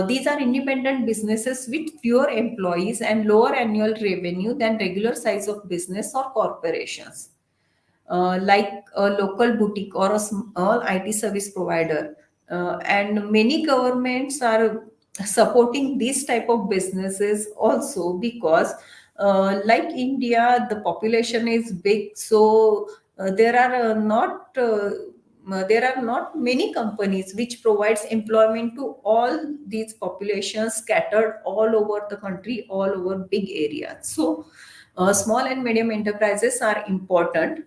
These are independent businesses with fewer employees and lower annual revenue than regular size of business or corporations, like a local boutique or a small IT service provider. And many governments are supporting these type of businesses also, because like India, the population is big. So there are not many companies which provides employment to all these populations scattered all over the country, all over big areas. So small and medium enterprises are important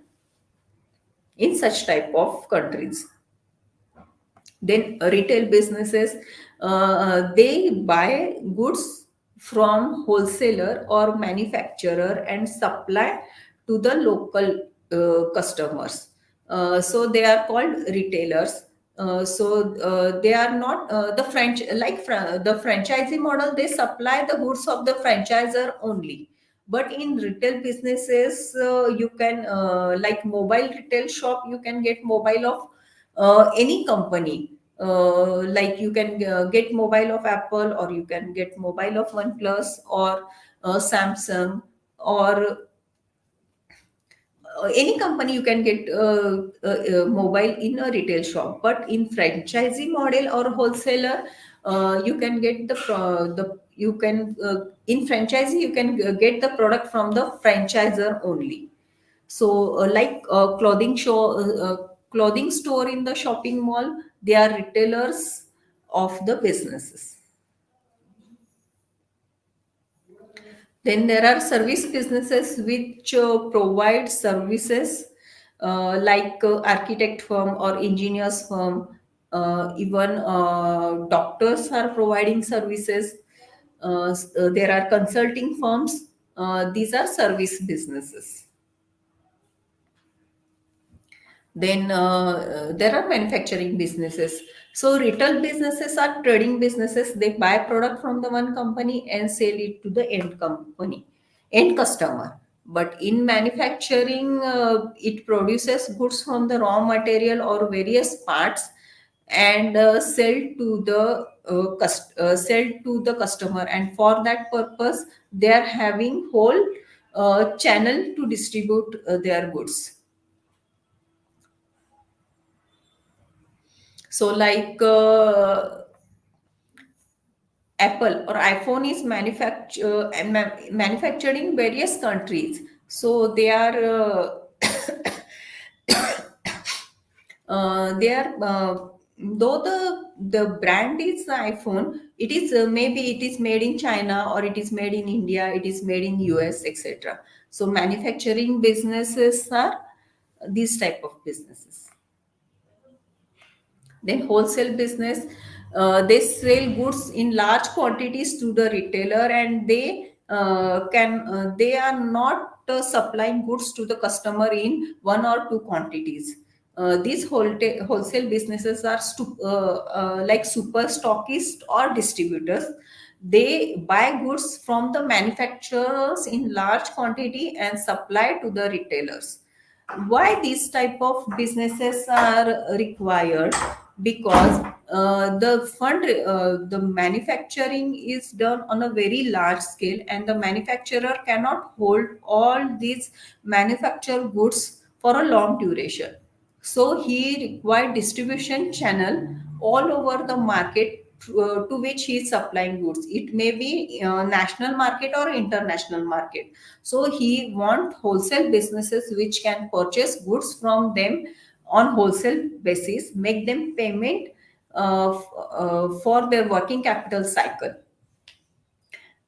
in such type of countries. Then retail businesses, they buy goods from wholesaler or manufacturer and supply to the local customers. So they are called retailers. They are not the franchisee model. They supply the goods of the franchisor only. But in retail businesses, you can like mobile retail shop, you can get mobile of any company. Like you can get mobile of Apple, or you can get mobile of OnePlus, or Samsung, or any company you can get mobile in a retail shop. But in franchisee model or wholesaler, you can get the you can in franchisee you can get the product from the franchisor only. So clothing store in the shopping mall, they are retailers of the businesses. Then there are service businesses which provide services, like architect firm or engineers firm, even doctors are providing services. There are consulting firms. These are service businesses. Then there are manufacturing businesses. So retail businesses are trading businesses. They buy product from the one company and sell it to the end customer. But in manufacturing, it produces goods from the raw material or various parts, and sell to the customer. And for that purpose, they are having whole channel to distribute their goods. So, like Apple or iPhone is manufactured in various countries. So they are though the brand is iPhone, it is maybe it is made in China, or it is made in India, it is made in US, etc. So manufacturing businesses are these type of businesses. Then wholesale business, they sell goods in large quantities to the retailer, and they are not supplying goods to the customer in one or two quantities. These wholesale businesses are like super stockists or distributors. They buy goods from the manufacturers in large quantity and supply to the retailers. Why these type of businesses are required? Because the manufacturing is done on a very large scale, and the manufacturer cannot hold all these manufactured goods for a long duration. So he required distribution channel all over the market to which he is supplying goods. It may be national market or international market. So he want wholesale businesses which can purchase goods from them on wholesale basis, make them payment for their working capital cycle.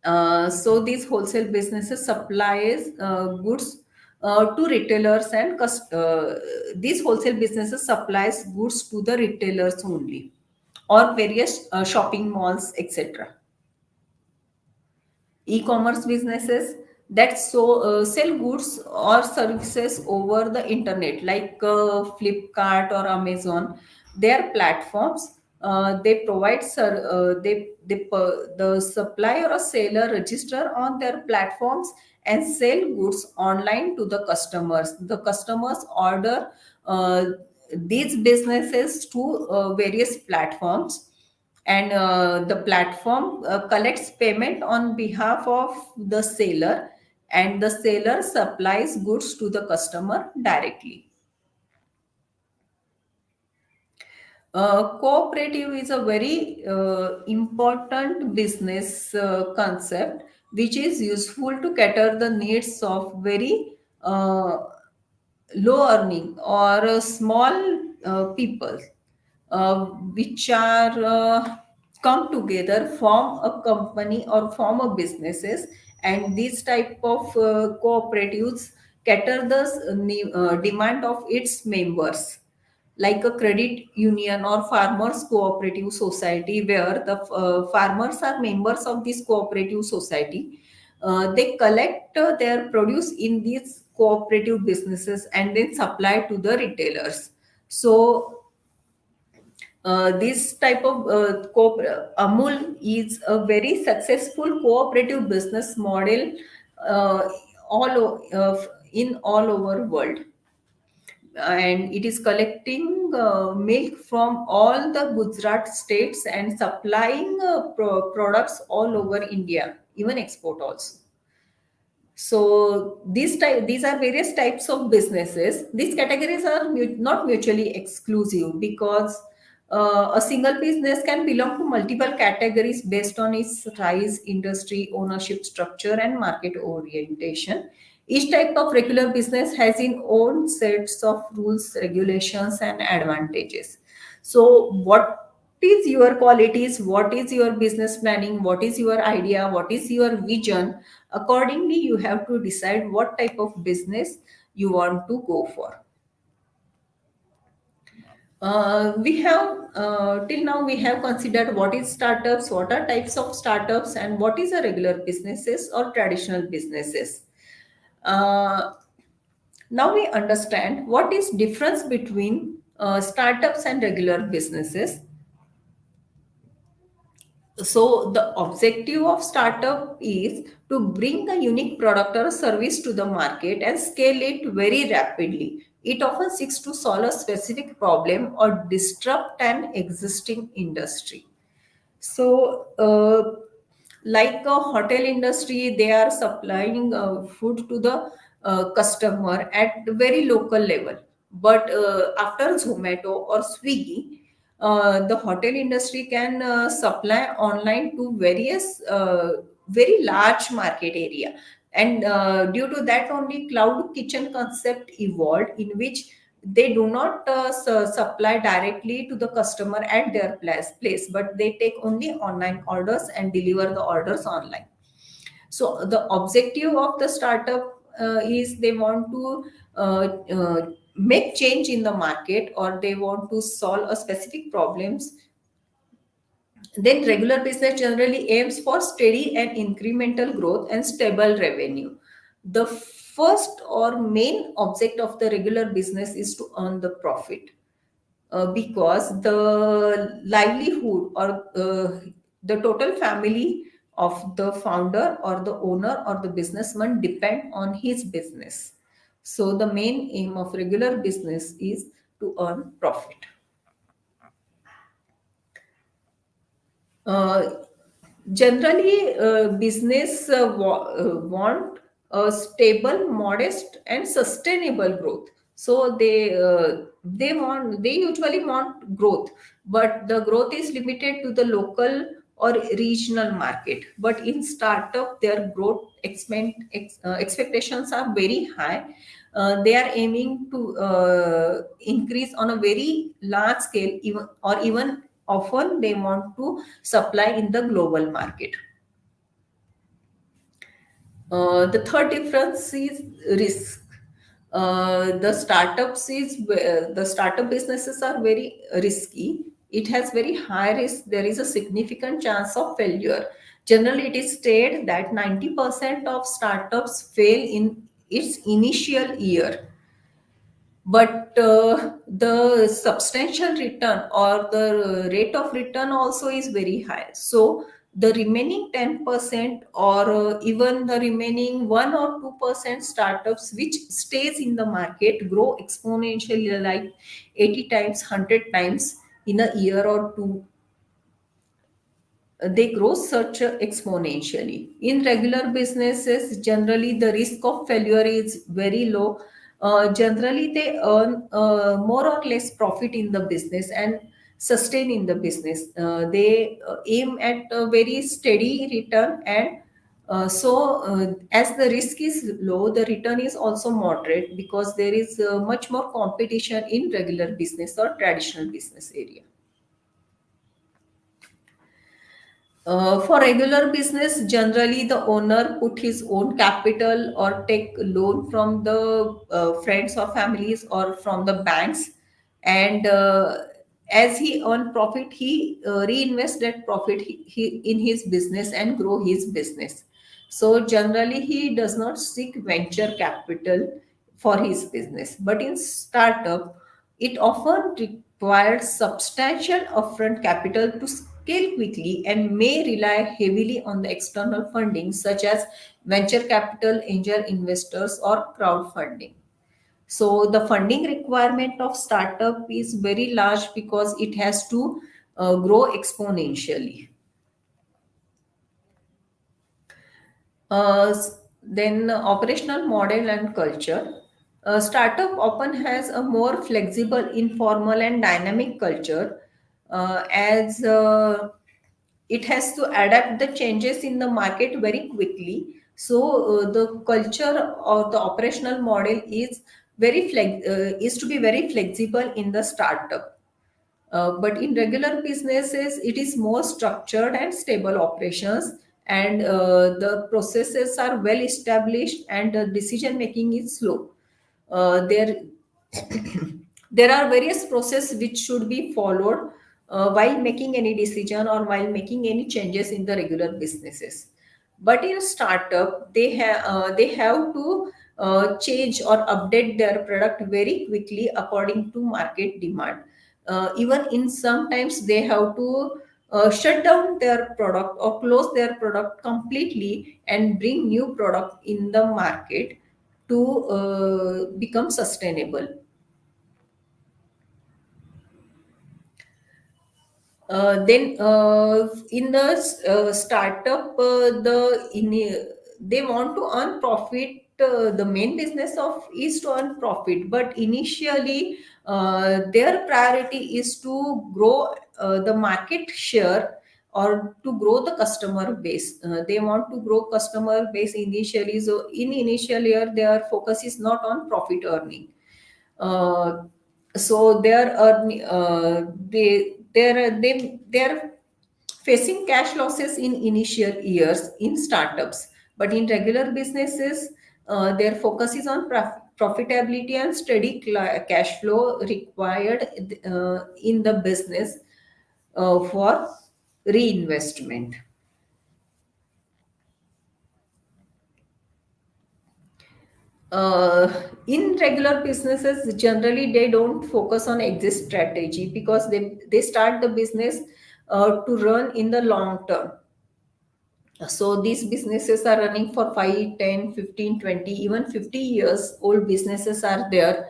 So these wholesale businesses supplies goods to retailers, and these wholesale businesses supplies goods to the retailers only, or various shopping malls, etc. E-commerce businesses that sell goods or services over the internet, like Flipkart or Amazon. Their platforms, they provide the supplier or seller register on their platforms and sell goods online to the customers. The customers order uh, these businesses to various platforms, and the platform collects payment on behalf of the seller, and the seller supplies goods to the customer directly. Cooperative is a very important business concept which is useful to cater the needs of very uh, low earning or small people, which are come together, form a company or form a businesses, and these type of cooperatives cater the demand of its members, like a credit union or farmers cooperative society, where the farmers are members of this cooperative society. They collect their produce in these cooperative businesses and then supply to the retailers. So this type of Amul is a very successful cooperative business model uh, in all over world, and it is collecting milk from all the Gujarat states and supplying products all over India, even export also. So these are various types of businesses. These categories are not mutually exclusive, because a single business can belong to multiple categories based on its size, industry, ownership structure, and market orientation. Each type of regular business has its own sets of rules, regulations, and advantages. So, what is your qualities? What is your business planning? What is your idea? What is your vision? Accordingly, you have to decide what type of business you want to go for. We have till now we have considered what is startups, what are types of startups, and what is a regular businesses or traditional businesses. Uh, Now we understand what is difference between startups and regular businesses. So the objective of startup is to bring a unique product or service to the market and scale it very rapidly. It often seeks to solve a specific problem or disrupt an existing industry. So, like a hotel industry, they are supplying food to the customer at very local level. But after Zomato or Swiggy, the hotel industry can supply online to various very large market area. And due to that, only cloud kitchen concept evolved, in which they do not supply directly to the customer at their place, but they take only online orders and deliver the orders online. So the objective of the startup is they want to make change in the market, or they want to solve a specific problems. Then regular business generally aims for steady and incremental growth and stable revenue. The first or main object of the regular business is to earn the profit, because the livelihood or the total family of the founder or the owner or the businessman depend on his business. So the main aim of regular business is to earn profit. Uh, Generally, business want a stable, modest, and sustainable growth. So they usually want growth, but the growth is limited to the local or regional market. But in startup, their growth expectations are very high. They are aiming to increase on a very large scale, even often they want to supply in the global market. The third difference is risk. The startup businesses are very risky. It has very high risk. There is a significant chance of failure. Generally, it is stated that 90% of startups fail in its initial year, but the substantial return or the rate of return also is very high. So the remaining 10% or even the remaining 1 or 2% startups which stays in the market grow exponentially, like 80 times, 100 times in a year or two. They grow such exponentially. In regular businesses, generally the risk of failure is very low. Generally, they earn more or less profit in the business and sustain in the business. They aim at a very steady return, and as the risk is low, the return is also moderate because there is much more competition in regular business or traditional business area. For regular business, generally the owner put his own capital or take loan from the friends or families or from the banks, and as he earn profit, he reinvest that profit he in his business and grow his business. So generally, he does not seek venture capital for his business, but in startup, it often requires substantial upfront capital to scale quickly and may rely heavily on the external funding such as venture capital, angel investors, or crowdfunding. So the funding requirement of startup is very large because it has to grow exponentially. Then operational model and culture. Startup often has a more flexible, informal, and dynamic culture, as it has to adapt the changes in the market very quickly. So the culture or the operational model is to be very flexible in the startup. But in regular businesses, it is more structured and stable operations, and the processes are well established, and the decision making is slow. There, there are various processes which should be followed while making any decision or while making any changes in the regular businesses. But in startup, they have to change or update their product very quickly according to market demand. Even in sometimes they have to shut down their product or close their product completely and bring new product in the market to become sustainable. Then in the startup, they want to earn profit. The main business of is to earn profit, but initially their priority is to grow the market share or to grow the customer base. They want to grow customer base initially. So in initial year, their focus is not on profit earning. uh, so they're facing cash losses in initial years in startups, but in regular businesses, their focus is on profitability and steady cash flow required in the business for reinvestment. In regular businesses, generally they don't focus on exit strategy because they start the business to run in the long term. So these businesses are running for 5, 10, 15, 20, even 50 years old businesses are there.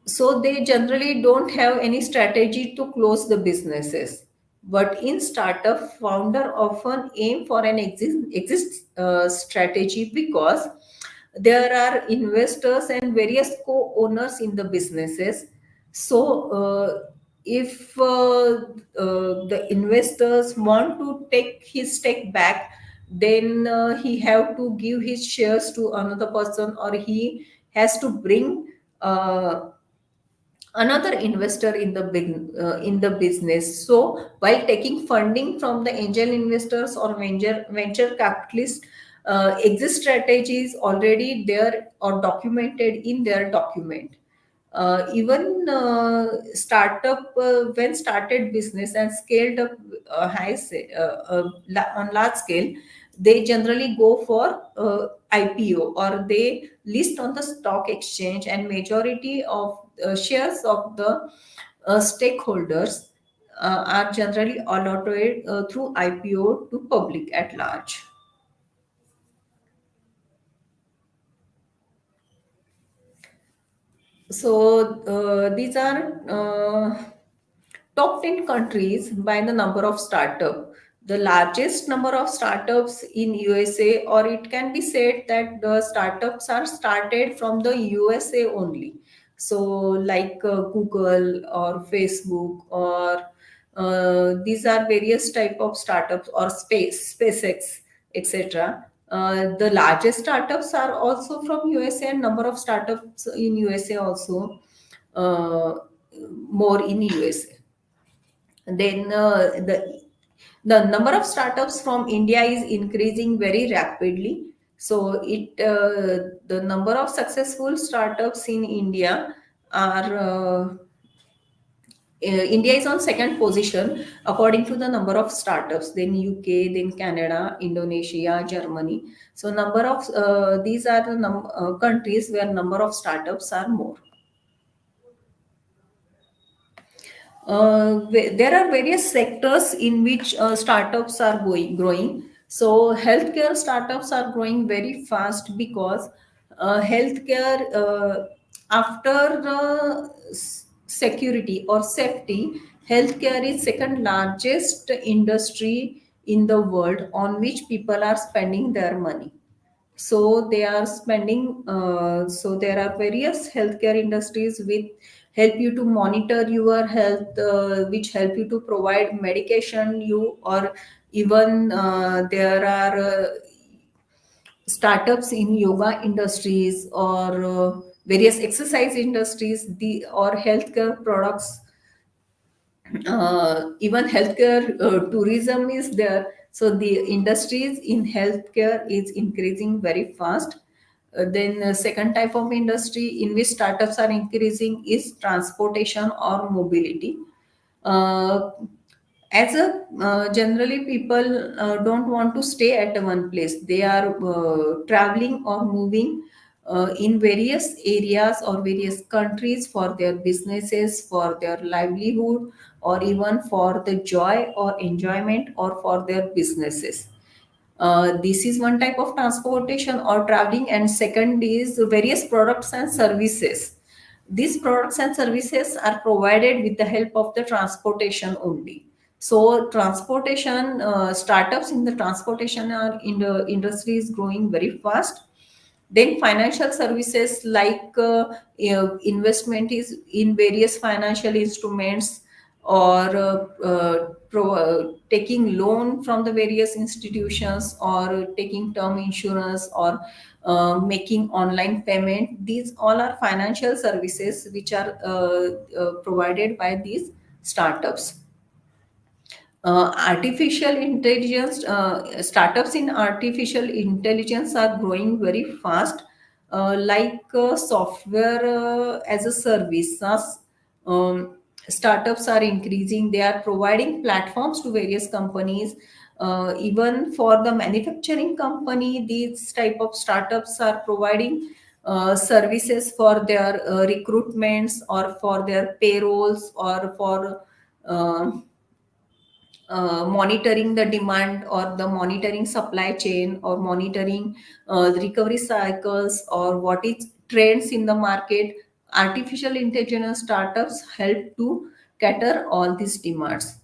So they generally don't have any strategy to close the businesses. But in startup, founder often aim for an exist strategy because there are investors and various co-owners in the businesses. So if the investors want to take his stake back, then he have to give his shares to another person, or he has to bring uh, another investor in the business. So while taking funding from the angel investors or venture capitalists, exit strategies already there or documented in their document. Even startup when started business and scaled up on large scale, they generally go for IPO, or they list on the stock exchange, and majority of shares of the stakeholders are generally allotted through IPO to public at large. So these are top 10 countries by the number of startup. The largest number of startups in USA, or it can be said that the startups are started from the USA only. So like Google or Facebook, or these are various type of startups, or SpaceX, etc. The largest startups are also from USA, and number of startups in USA also uh, more in USA. Then the number of startups from India is increasing very rapidly. So the number of successful startups in India are India is on second position according to the number of startups. Then UK, then Canada, Indonesia, Germany. So number of these are the countries where number of startups are more. There are various sectors in which startups are growing. So, healthcare startups are growing very fast because healthcare, after security or safety, healthcare is second largest industry in the world on which people are spending their money. So they are spending so there are various healthcare industries which help you to monitor your health, which help you to provide medication you, or even there are startups in yoga industries, or various exercise industries, the or healthcare products. Even healthcare tourism is there. So the industries in healthcare is increasing very fast. Then second type of industry in which startups are increasing is transportation or mobility. uh, as a generally people don't want to stay at one place. They are traveling or moving in various areas or various countries for their businesses, for their livelihood, or even for the joy or enjoyment, or for their businesses. This is one type of transportation or traveling, and second is various products and services. These products and services are provided with the help of the transportation only. So, transportation startups in the transportation are in the industry is growing very fast. Then financial services like investment is in various financial instruments, or taking loan from the various institutions, or taking term insurance, or making online payment. These all are financial services which are provided by these startups. Artificial intelligence Startups in artificial intelligence are growing very fast, like software as a service. Startups are increasing. They are providing platforms to various companies. Even for the manufacturing company, these type of startups are providing services for their recruitments, or for their payrolls, or for uh, monitoring the demand, or the monitoring supply chain, or monitoring the recovery cycles, or what is trends in the market. Artificial intelligence startups help to cater all these demands.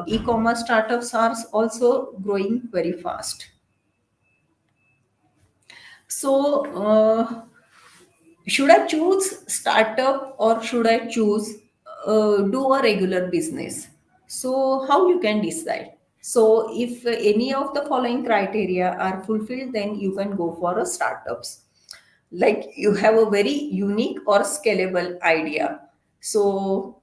E-commerce startups are also growing very fast. So, should I choose startup or should I choose do a regular business? So, how you can decide? So, if any of the following criteria are fulfilled, then you can go for a startups. Like you have a very unique or scalable idea. So,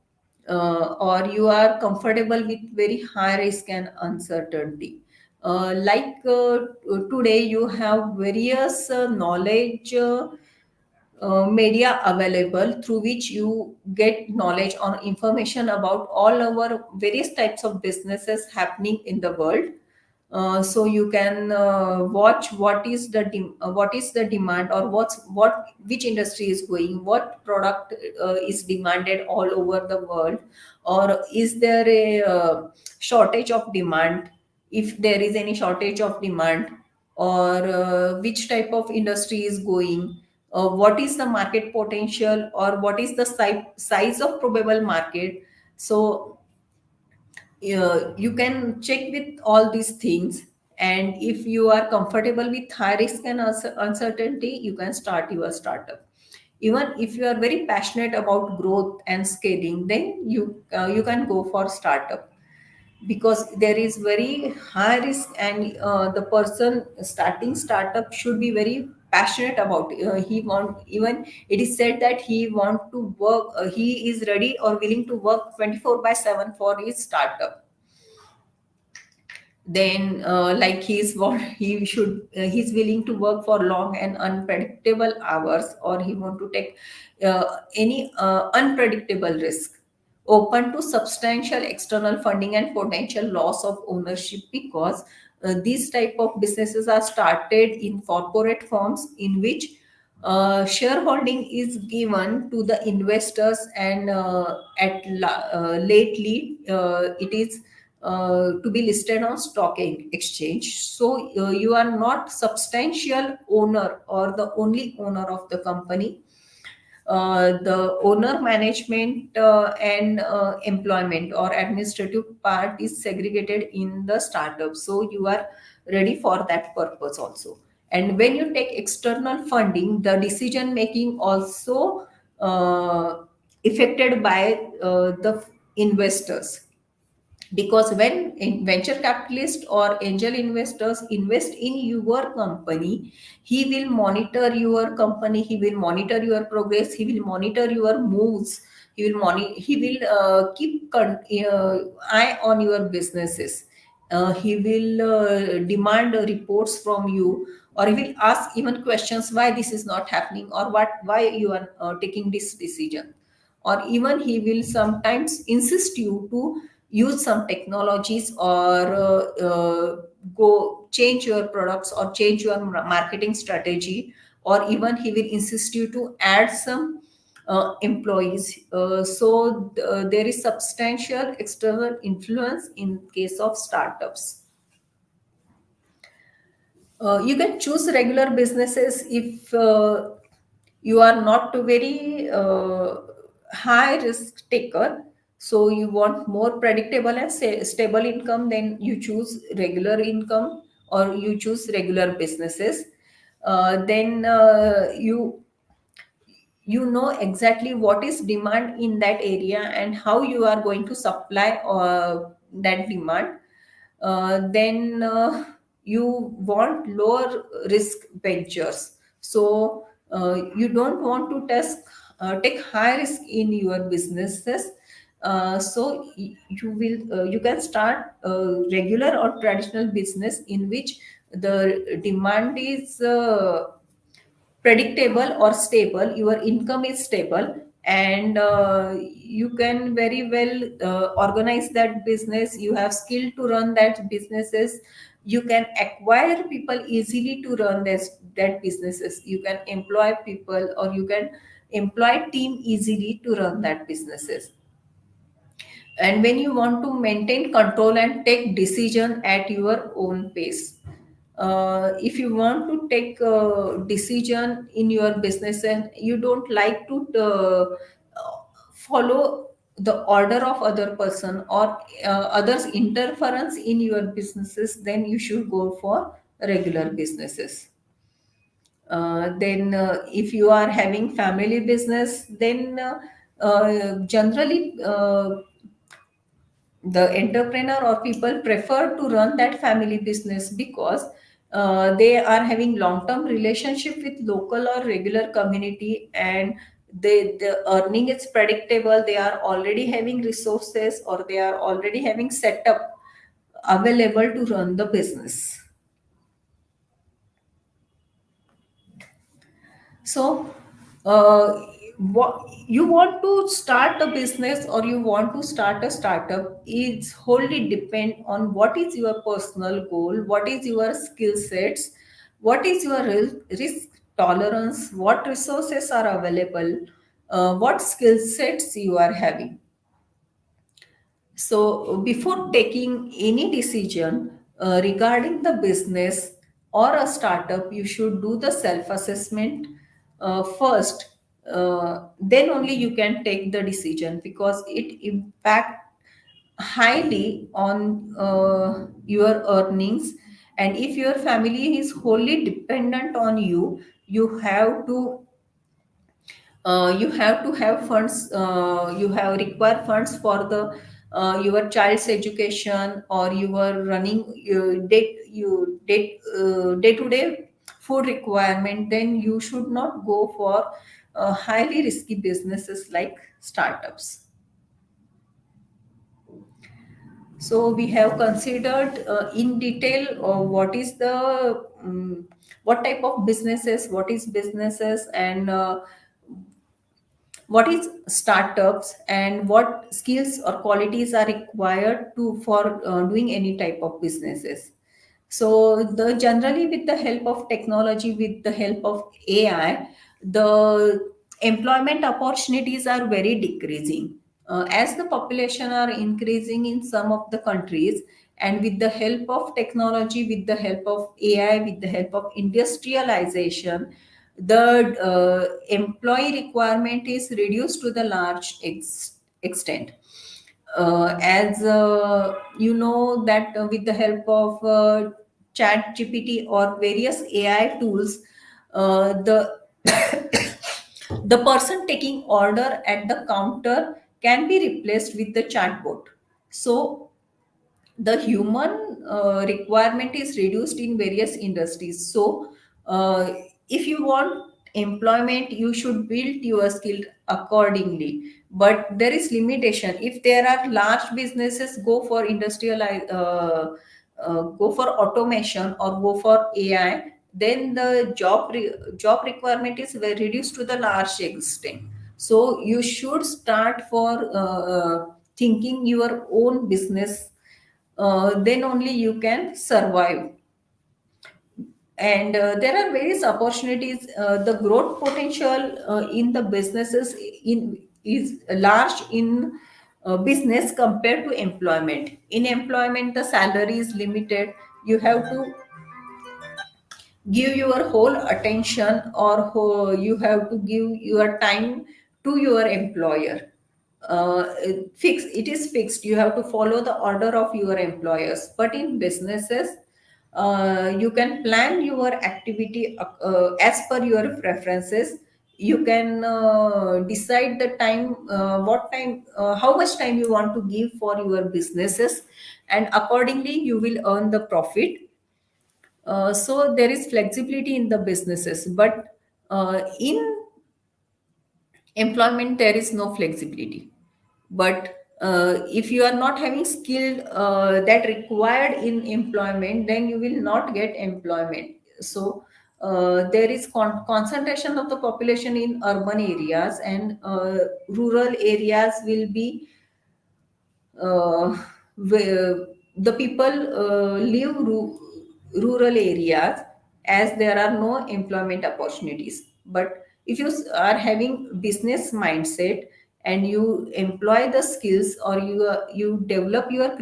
or you are comfortable with very high risk and uncertainty. Today, you have various knowledge. Media available through which you get knowledge or information about all our various types of businesses happening in the world. So you can watch what is the demand, or what which industry is going, what product is demanded all over the world, or is there a shortage of demand, if there is any shortage of demand, or which type of industry is going, what is the market potential, or what is the size of probable market. So you can check with all these things, and if you are comfortable with high risk and uncertainty, you can start your startup. Even if you are very passionate about growth and scaling, then you can go for startup, because there is very high risk, and the person starting startup should be very passionate about he want, even it is said that he want to work, he is ready or willing to work 24 by 7 for his startup. Then like he's what he should he's willing to work for long and unpredictable hours, or he want to take any unpredictable risk, open to substantial external funding and potential loss of ownership, because these type of businesses are started in corporate forms, in which shareholding is given to the investors, and lately it is to be listed on stock exchange. So you are not substantial owner or the only owner of the company. The owner management and employment or administrative part is segregated in the startup, so you are ready for that purpose also. And when you take external funding, the decision making also affected by the investors, because when venture capitalist or angel investors invest in your company, he will monitor your company, he will monitor your progress, he will monitor your moves, he will keep eye on your businesses. He will demand reports from you, or he will ask even questions why this is not happening, or why you are taking this decision. Or even he will sometimes insist you to use some technologies, or go change your products or change your marketing strategy, or even he will insist you to add some employees. There is substantial external influence in case of startups. You can choose regular businesses if you are not a very high risk taker, so you want more predictable and stable income, then you choose regular income, or you choose regular businesses. Then you know exactly what is demand in that area and how you are going to supply that demand. Then you want lower risk ventures, so you don't want to take high risk in your businesses. You can start a regular or traditional business in which the demand is predictable or stable, your income is stable, and you can very well organize that business, you have skill to run that businesses, you can acquire people easily to run that businesses, you can employ people, or you can employ team easily to run that businesses. And when you want to maintain control and take decision at your own pace, if you want to take a decision in your business and you don't like to follow the order of other person or others interference in your businesses, then you should go for regular businesses. Then if you are having family business, then generally the entrepreneur or people prefer to run that family business because they are having long term relationship with local or regular community, and the earning is predictable. They are already having resources, or they are already having setup available to run the business. So, what you want to start a business or you want to start a startup is wholly depend on what is your personal goal, what is your skill sets, what is your risk tolerance, what resources are available, what skill sets you are having. So, before taking any decision regarding the business or a startup, you should do the self assessment first. Then only you can take the decision, because it impact highly on your earnings. And if your family is wholly dependent on you, you have to have funds, you have require funds for the your child's education, or you are running day to day food requirement, then you should not go for highly risky businesses like startups. So we have considered in detail what type of businesses, what is businesses, and what is startups, and what skills or qualities are required to for doing any type of businesses. So the generally, with the help of technology, with the help of AI, the employment opportunities are very decreasing as the population are increasing in some of the countries. And with the help of technology, with the help of AI, with the help of industrialization, the employee requirement is reduced to the large extent. As you know that with the help of chat gpt or various AI tools, the the person taking order at the counter can be replaced with the chatbot. So the human requirement is reduced in various industries. So if you want employment, you should build your skill accordingly. But there is limitation. If there are large businesses, go for go for automation or go for AI, then the job requirement is very reduced to the large extent. So you should start for thinking your own business, then only you can survive. And there are various opportunities. The growth potential in the businesses in is large in business compared to employment. In employment, the salary is limited. You have to give your whole attention, or you have to give your time to your employer. It is fixed, you have to follow the order of your employers. But in businesses, you can plan your activity as per your preferences. You can decide the time, what time, how much time you want to give for your businesses, and accordingly you will earn the profit. So there is flexibility in the businesses, but in employment there is no flexibility. But if you are not having skill that required in employment, then you will not get employment. So there is concentration of the population in urban areas, and rural areas will be where the people live rural areas, as there are no employment opportunities. But if you are having business mindset, and you employ the skills, or you develop your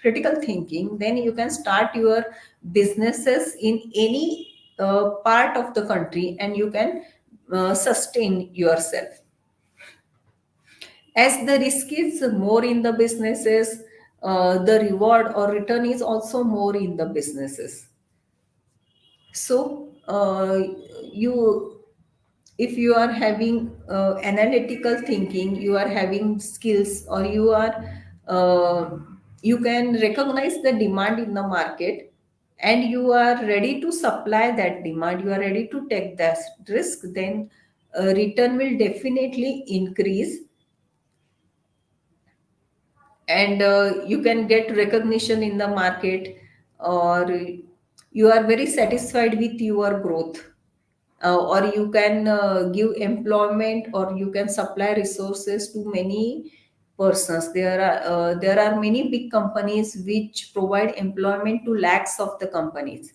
critical thinking, then you can start your businesses in any part of the country, and you can sustain yourself. As the risk is more in the businesses, the reward or return is also more in the businesses. So you if you are having analytical thinking, you are having skills, or uh, you can recognize the demand in the market, and you are ready to supply that demand, you are ready to take that risk, then return will definitely increase, and you can get recognition in the market, or you are very satisfied with your growth, or you can give employment, or you can supply resources to many persons. There are many big companies which provide employment to lakhs of the companies.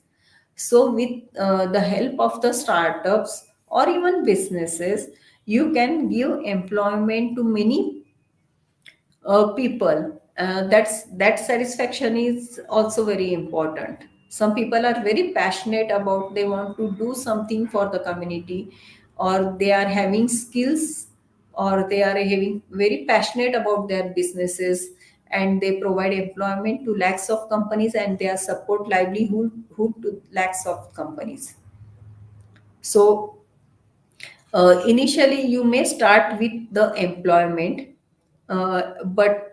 So with the help of the startups or even businesses, you can give employment to many people. That satisfaction is also very important. Some people are very passionate about, they want to do something for the community, or they are having skills, or they are having very passionate about their businesses, and they provide employment to lakhs of companies, and they are support livelihood to lakhs of companies. So initially, you may start with the employment, but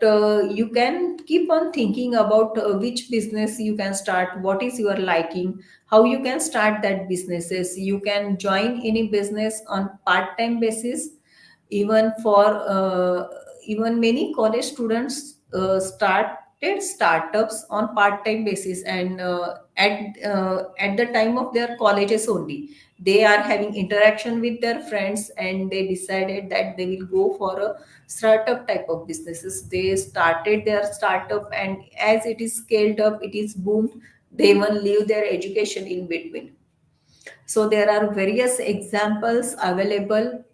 you can keep on thinking about which business you can start, what is your liking, how you can start that businesses. You can join any business on part-time basis. Even for even many college students started startups on part-time basis, and at the time of their colleges only, they are having interaction with their friends, and they decided that they will go for a startup type of businesses. They started their startup, and as it is scaled up, it is boomed, they even leave their education in between. So there are various examples available.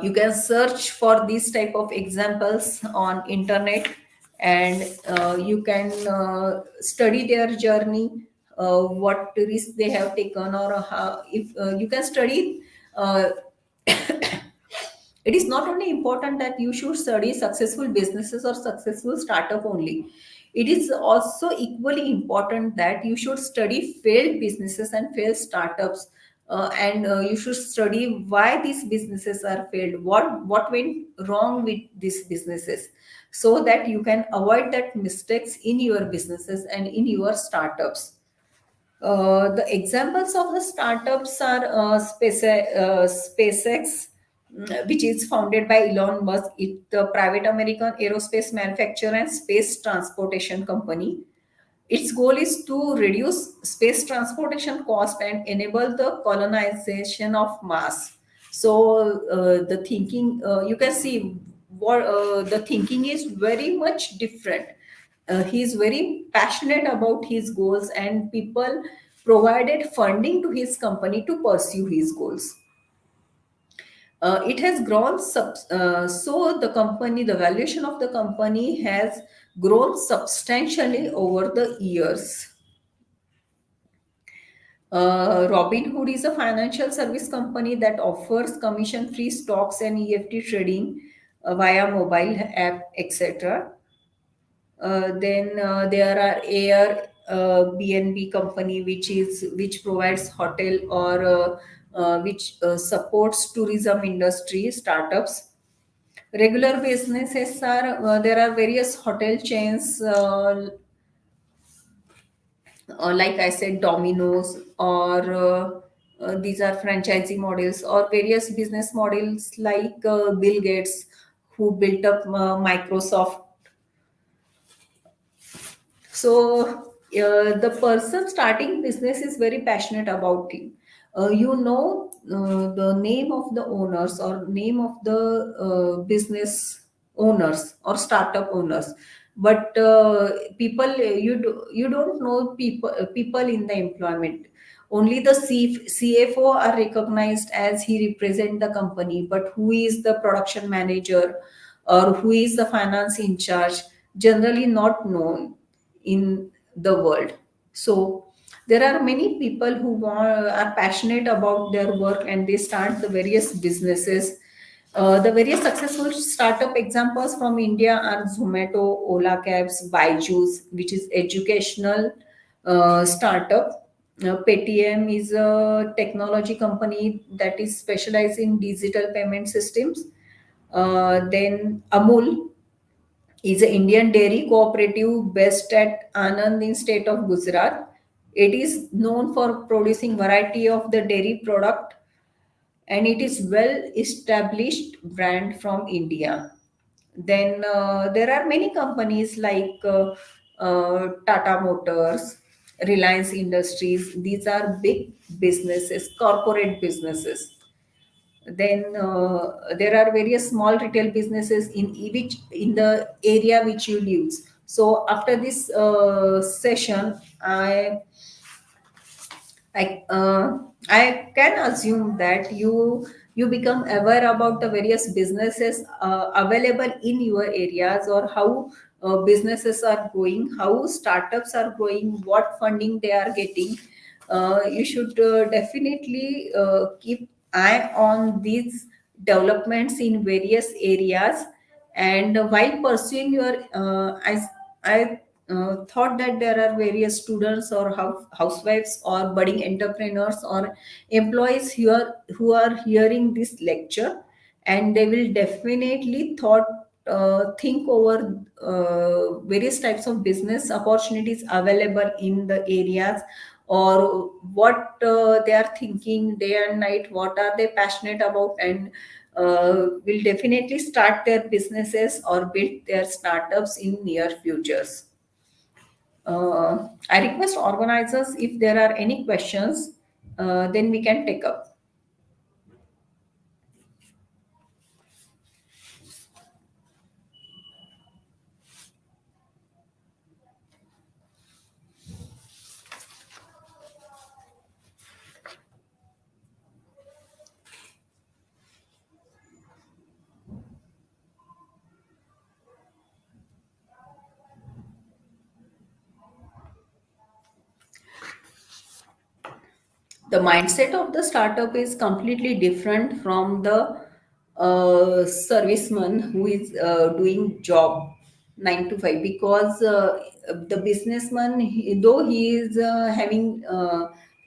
You can search for these type of examples on internet, and you can study their journey, what risks they have taken, or how, if you can study. uh, it is not only important that you should study successful businesses or successful startup only. It is also equally important that you should study failed businesses and failed startups, and you should study why these businesses are failed, what went wrong with these businesses, so that you can avoid that mistakes in your businesses and in your startups. The examples of the startups are SpaceX, which is founded by Elon Musk. It's the private American aerospace manufacturer and space transportation company. Its goal is to reduce space transportation cost and enable the colonization of Mars. So the thinking, you can see what the thinking is very much different. He is very passionate about his goals, and people provided funding to his company to pursue his goals. It has grown so the company, the valuation of the company has grown substantially over the years. Robinhood is a financial service company that offers commission-free stocks and EFT trading via mobile app, etc. Then there are Air BNB company, which provides hotel, or which supports tourism industry startups. Regular businesses are, there are various hotel chains, like I said, Domino's, or these are franchisee models, or various business models like Bill Gates, who built up Microsoft. So the person starting business is very passionate about it. The name of the owners, or name of the business owners or startup owners, but you don't know people in the employment. Only the CFO are recognized as he represent the company, but who is the production manager, or who is the finance in charge, generally not known in the world. So there are many people who are passionate about their work, and they start the various businesses. The various successful startup examples from India are Zomato, Ola Cabs, Byju's, which is educational startup. Paytm is a technology company that is specialized in digital payment systems. Then Amul is an Indian dairy cooperative based at Anand in state of Gujarat. It is known for producing variety of the dairy product, and it is well established brand from India. Then there are many companies like Tata Motors, Reliance Industries. These are big businesses, corporate businesses. Then there are various small retail businesses in which in the area which you live. So after this session, I can assume that you become aware about the various businesses available in your areas, or how businesses are growing, how startups are growing, what funding they are getting. You should definitely keep eye on these developments in various areas. And while pursuing your I thought that there are various students or housewives or budding entrepreneurs or employees here who are hearing this lecture, and they will definitely think over various types of business opportunities available in the areas, or what they are thinking day and night, what are they passionate about, and will definitely start their businesses or build their startups in near futures. I request organizers, if there are any questions, then we can take up. The mindset of the startup is completely different from the serviceman who is doing job 9 to 5, because the businessman, though he is having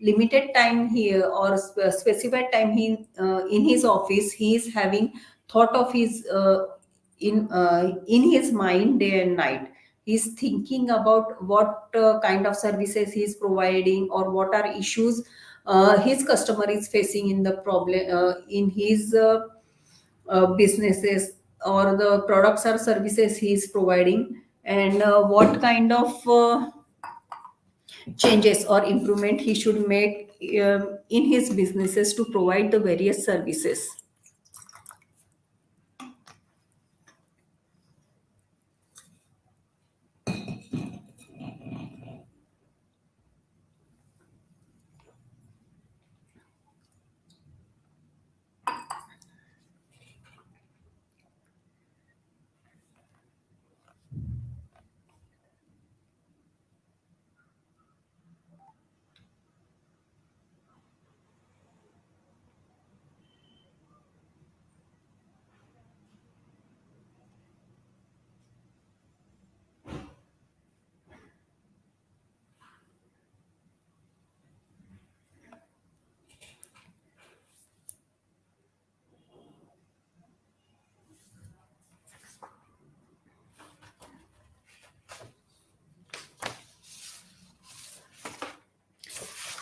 limited time here, or specified time in his office, he is having thought of his in his mind day and night. He's thinking about what kind of services he's providing, or what are issues his customer is facing in the problem in his businesses, or the products or services he is providing, and what kind of changes or improvement he should make in his businesses to provide the various services.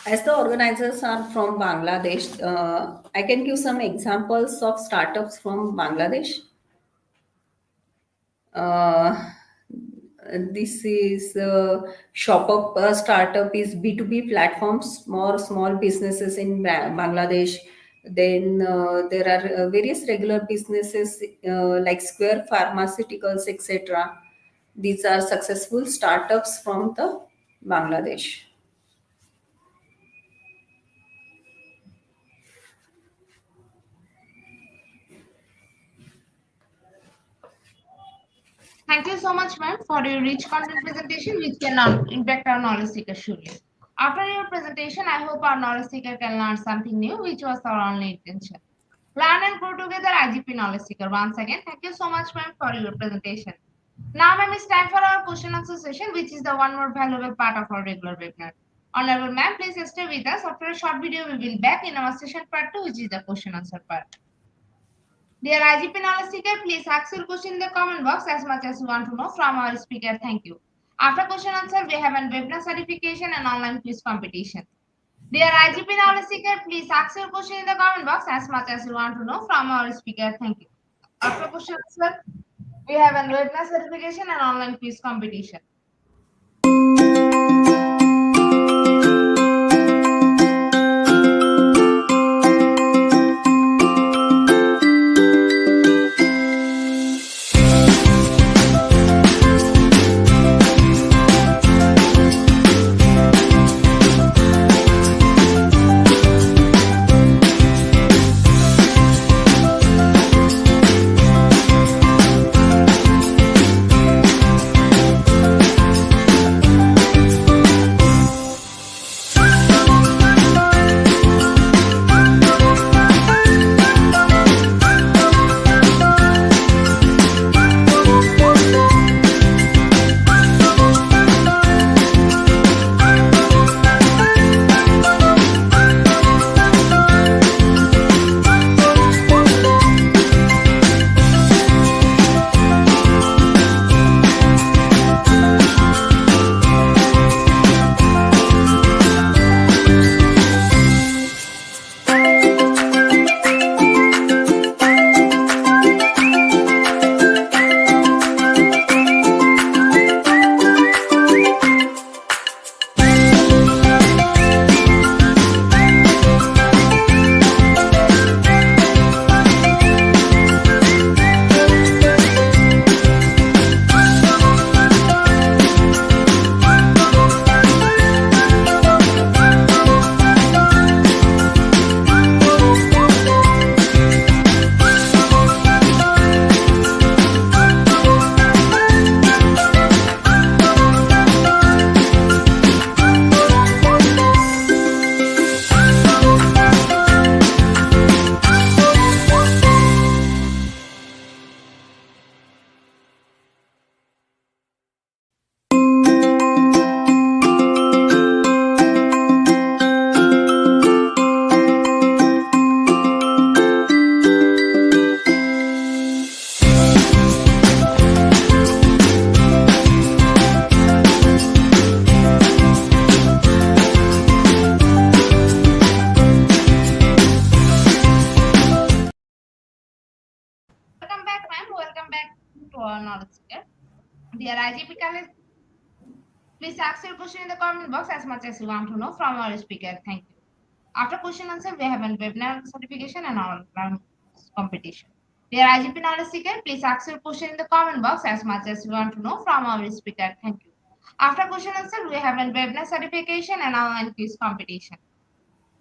As the organizers are from Bangladesh, I can give some examples of startups from Bangladesh. Uh, this is shop up startup is B2B platforms, more small businesses in Bangladesh. Then there are various regular businesses like Square Pharmaceuticals, etc. These are successful startups from the Bangladesh. Thank you so much, ma'am, for your rich content presentation, which can impact our knowledge seeker surely. After your presentation, I hope our knowledge seeker can learn something new, which was our only intention. Learn and grow together, IGP Knowledge Seeker. Once again, thank you so much, ma'am, for your presentation. Now, ma'am, it's time for our question answer session, which is the one more valuable part of our regular webinar. Honorable ma'am, please stay with us. After a short video, we will back in our session part 2, which is the question answer part. Dear IGP Knowledge Seeker, please ask your question in the comment box as much as you want to know from our speaker. Thank you. After question answer, we have a webinar certification and online quiz competition. Dear IGP Knowledge Seeker, please ask your question in the comment box as much as you want to know from our speaker. Thank you. After question answer, we have a webinar certification and online quiz competition. Welcome back, ma'am. Welcome back to our knowledge seeker. Dear IGP colleagues, please ask your question in the comment box as much as you want to know from our speaker. Thank you. After question answer, we have a webinar certification and online competition. Dear IGP knowledge seeker, please ask your question in the comment box as much as you want to know from our speaker. Thank you. After question answer, we have a webinar certification and online quiz competition.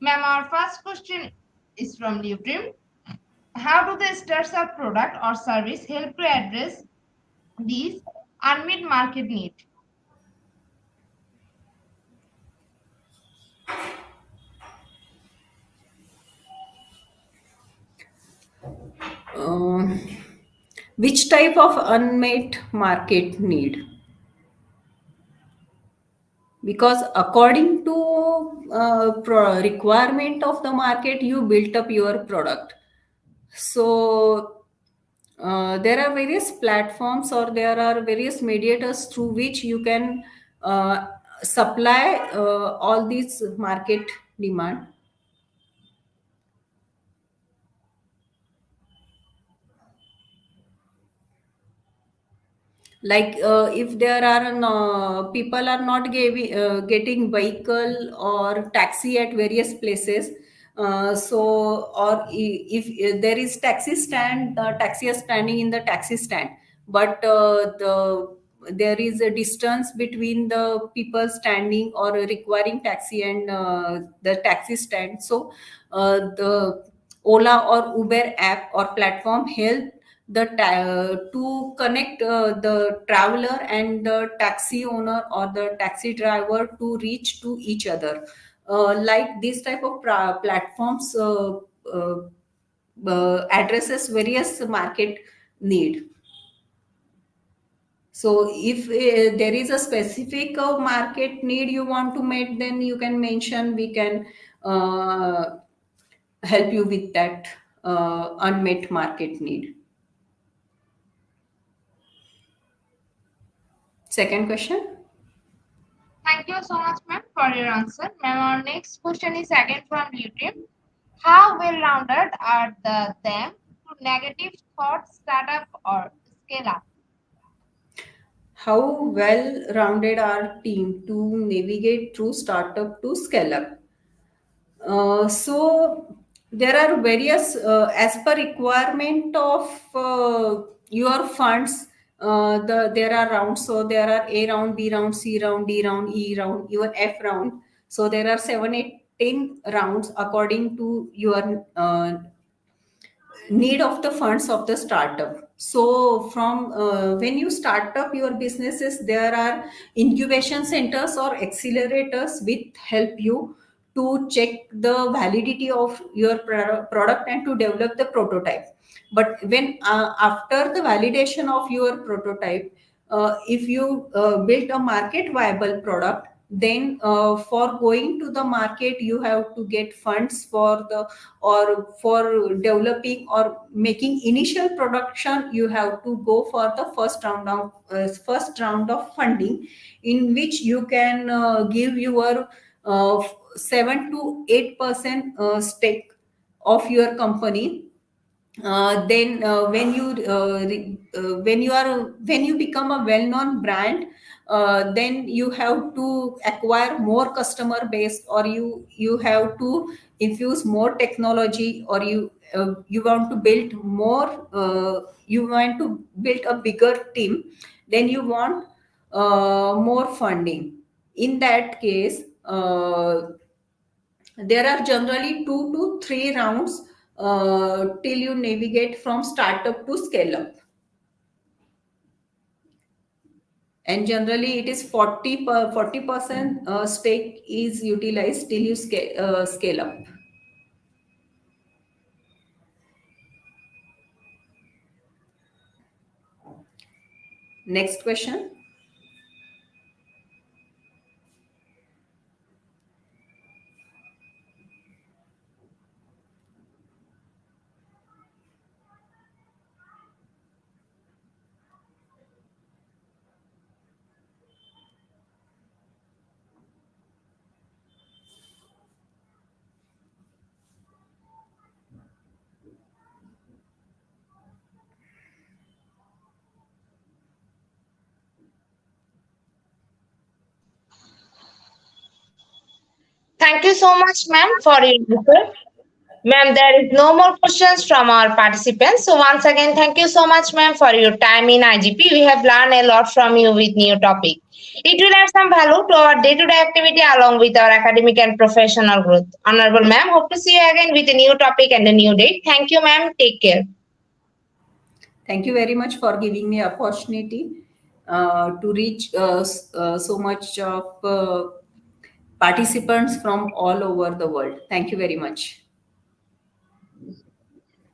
Ma'am, our first question is from Dream. How do the startup product or service help to address these unmet market need? Uh, which type of unmet market need? Because according to requirement of the market, you built up your product. So there are various platforms or there are various mediators through which you can supply all these market demand. Like if there are people are not getting vehicle or taxi at various places, so or if there is taxi stand, the taxi is standing in the taxi stand, but there is a distance between the people standing or requiring taxi and the taxi stand. So the Ola or Uber app or platform help to connect the traveler and the taxi owner or the taxi driver to reach to each other. Like these type of platforms addresses various market need. So if there is a specific market need you want to meet, then you can mention, we can uh, help you with that unmet market need. Second question. Thank you so much, ma'am, for your answer. Ma'am, our next question is again from YouTube. How well-rounded are them to negative thoughts, startup or scale up? How well rounded our team to navigate through startup to scale up? So there are various as per requirement of your funds. There are rounds. So there are A round, B round, C round, D round, E round, even F round. So there are 7, 8, 10 rounds according to your need of the funds of the startup. So from when you start up your businesses, there are incubation centers or accelerators which help you to check the validity of your product and to develop the prototype. But when after the validation of your prototype, if you build a market viable product, then for going to the market you have to get funds for the, or for developing or making initial production, you have to go for the first round of funding, in which you can give your 7 to 8% stake of your company. Then when you become a well known brand, then you have to acquire more customer base, or you have to infuse more technology, or you want to build more, you want to build a bigger team, then you want more funding. In that case, there are generally 2 to 3 rounds till you navigate from startup to scale up. And generally it is 40% stake is utilized till you scale up. Next question. Thank you so much, ma'am, for your answer. Ma'am, there is no more questions from our participants. So once again, thank you so much, ma'am, for your time in IGP. We have learned a lot from you with new topic. It will add some value to our day-to-day activity along with our academic and professional growth. Honorable ma'am, hope to see you again with a new topic and a new date. Thank you, ma'am. Take care. Thank you very much for giving me opportunity to reach so much of participants from all over the world. Thank you very much.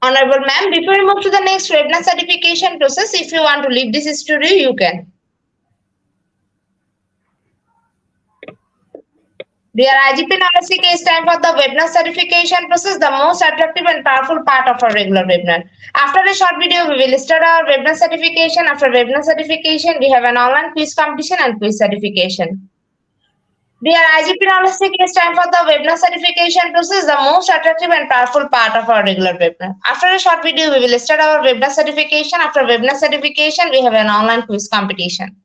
Honorable ma'am, before we move to the next webinar certification process, if you want to leave this studio, you can. Dear IGP Knowledge, it's time for the webinar certification process, the most attractive and powerful part of our regular webinar. After a short video, we will start our webinar certification. After webinar certification, we have an online quiz competition and quiz certification. Dear IGP Knowledge, it's time for the webinar certification process, the most attractive and powerful part of our regular webinar. After a short video, we will start our webinar certification. After webinar certification, we have an online quiz competition.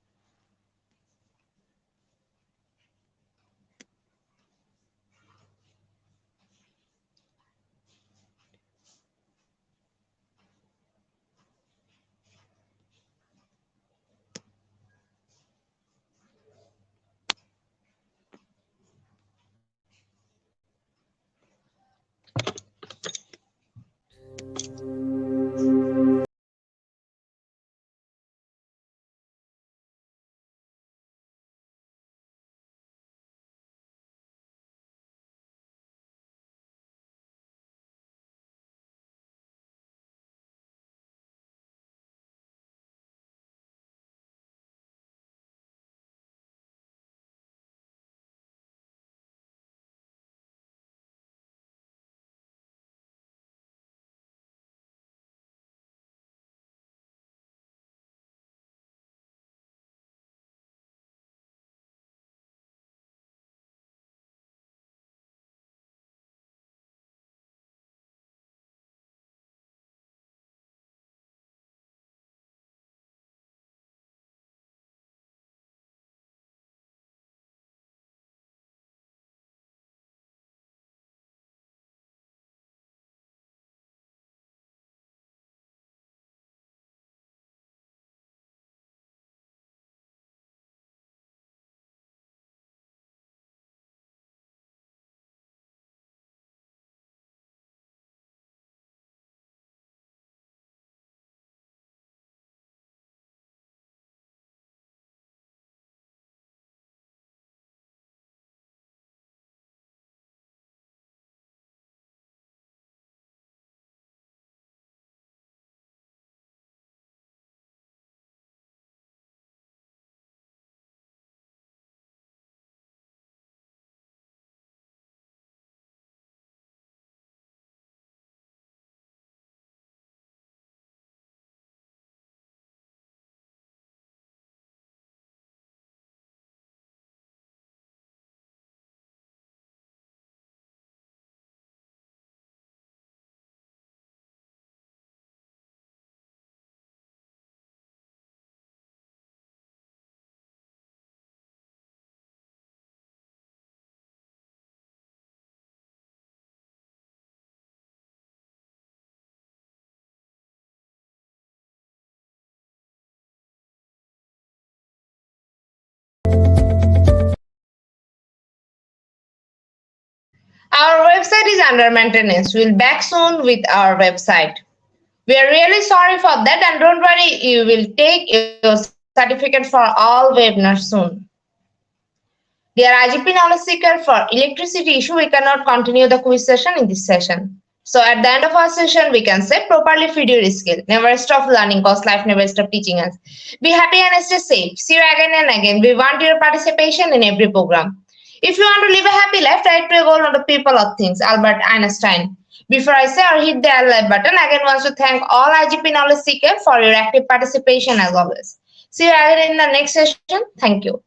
Our website is under maintenance. We'll back soon with our website. We are really sorry for that, and don't worry, you will take your certificate for all webinars soon. Dear IGP knowledge seeker, for electricity issue, we cannot continue the quiz session in this session. So at the end of our session, we can say properly feed your skill. Never stop learning cause life never stop teaching us. Be happy and stay safe. See you again and again. We want your participation in every program. If you want to live a happy life, try to a goal, not the people or things. Albert Einstein. Before I say or hit the like button, again wants to thank all IGP knowledge seeker for your active participation as always. See you again in the next session. Thank you.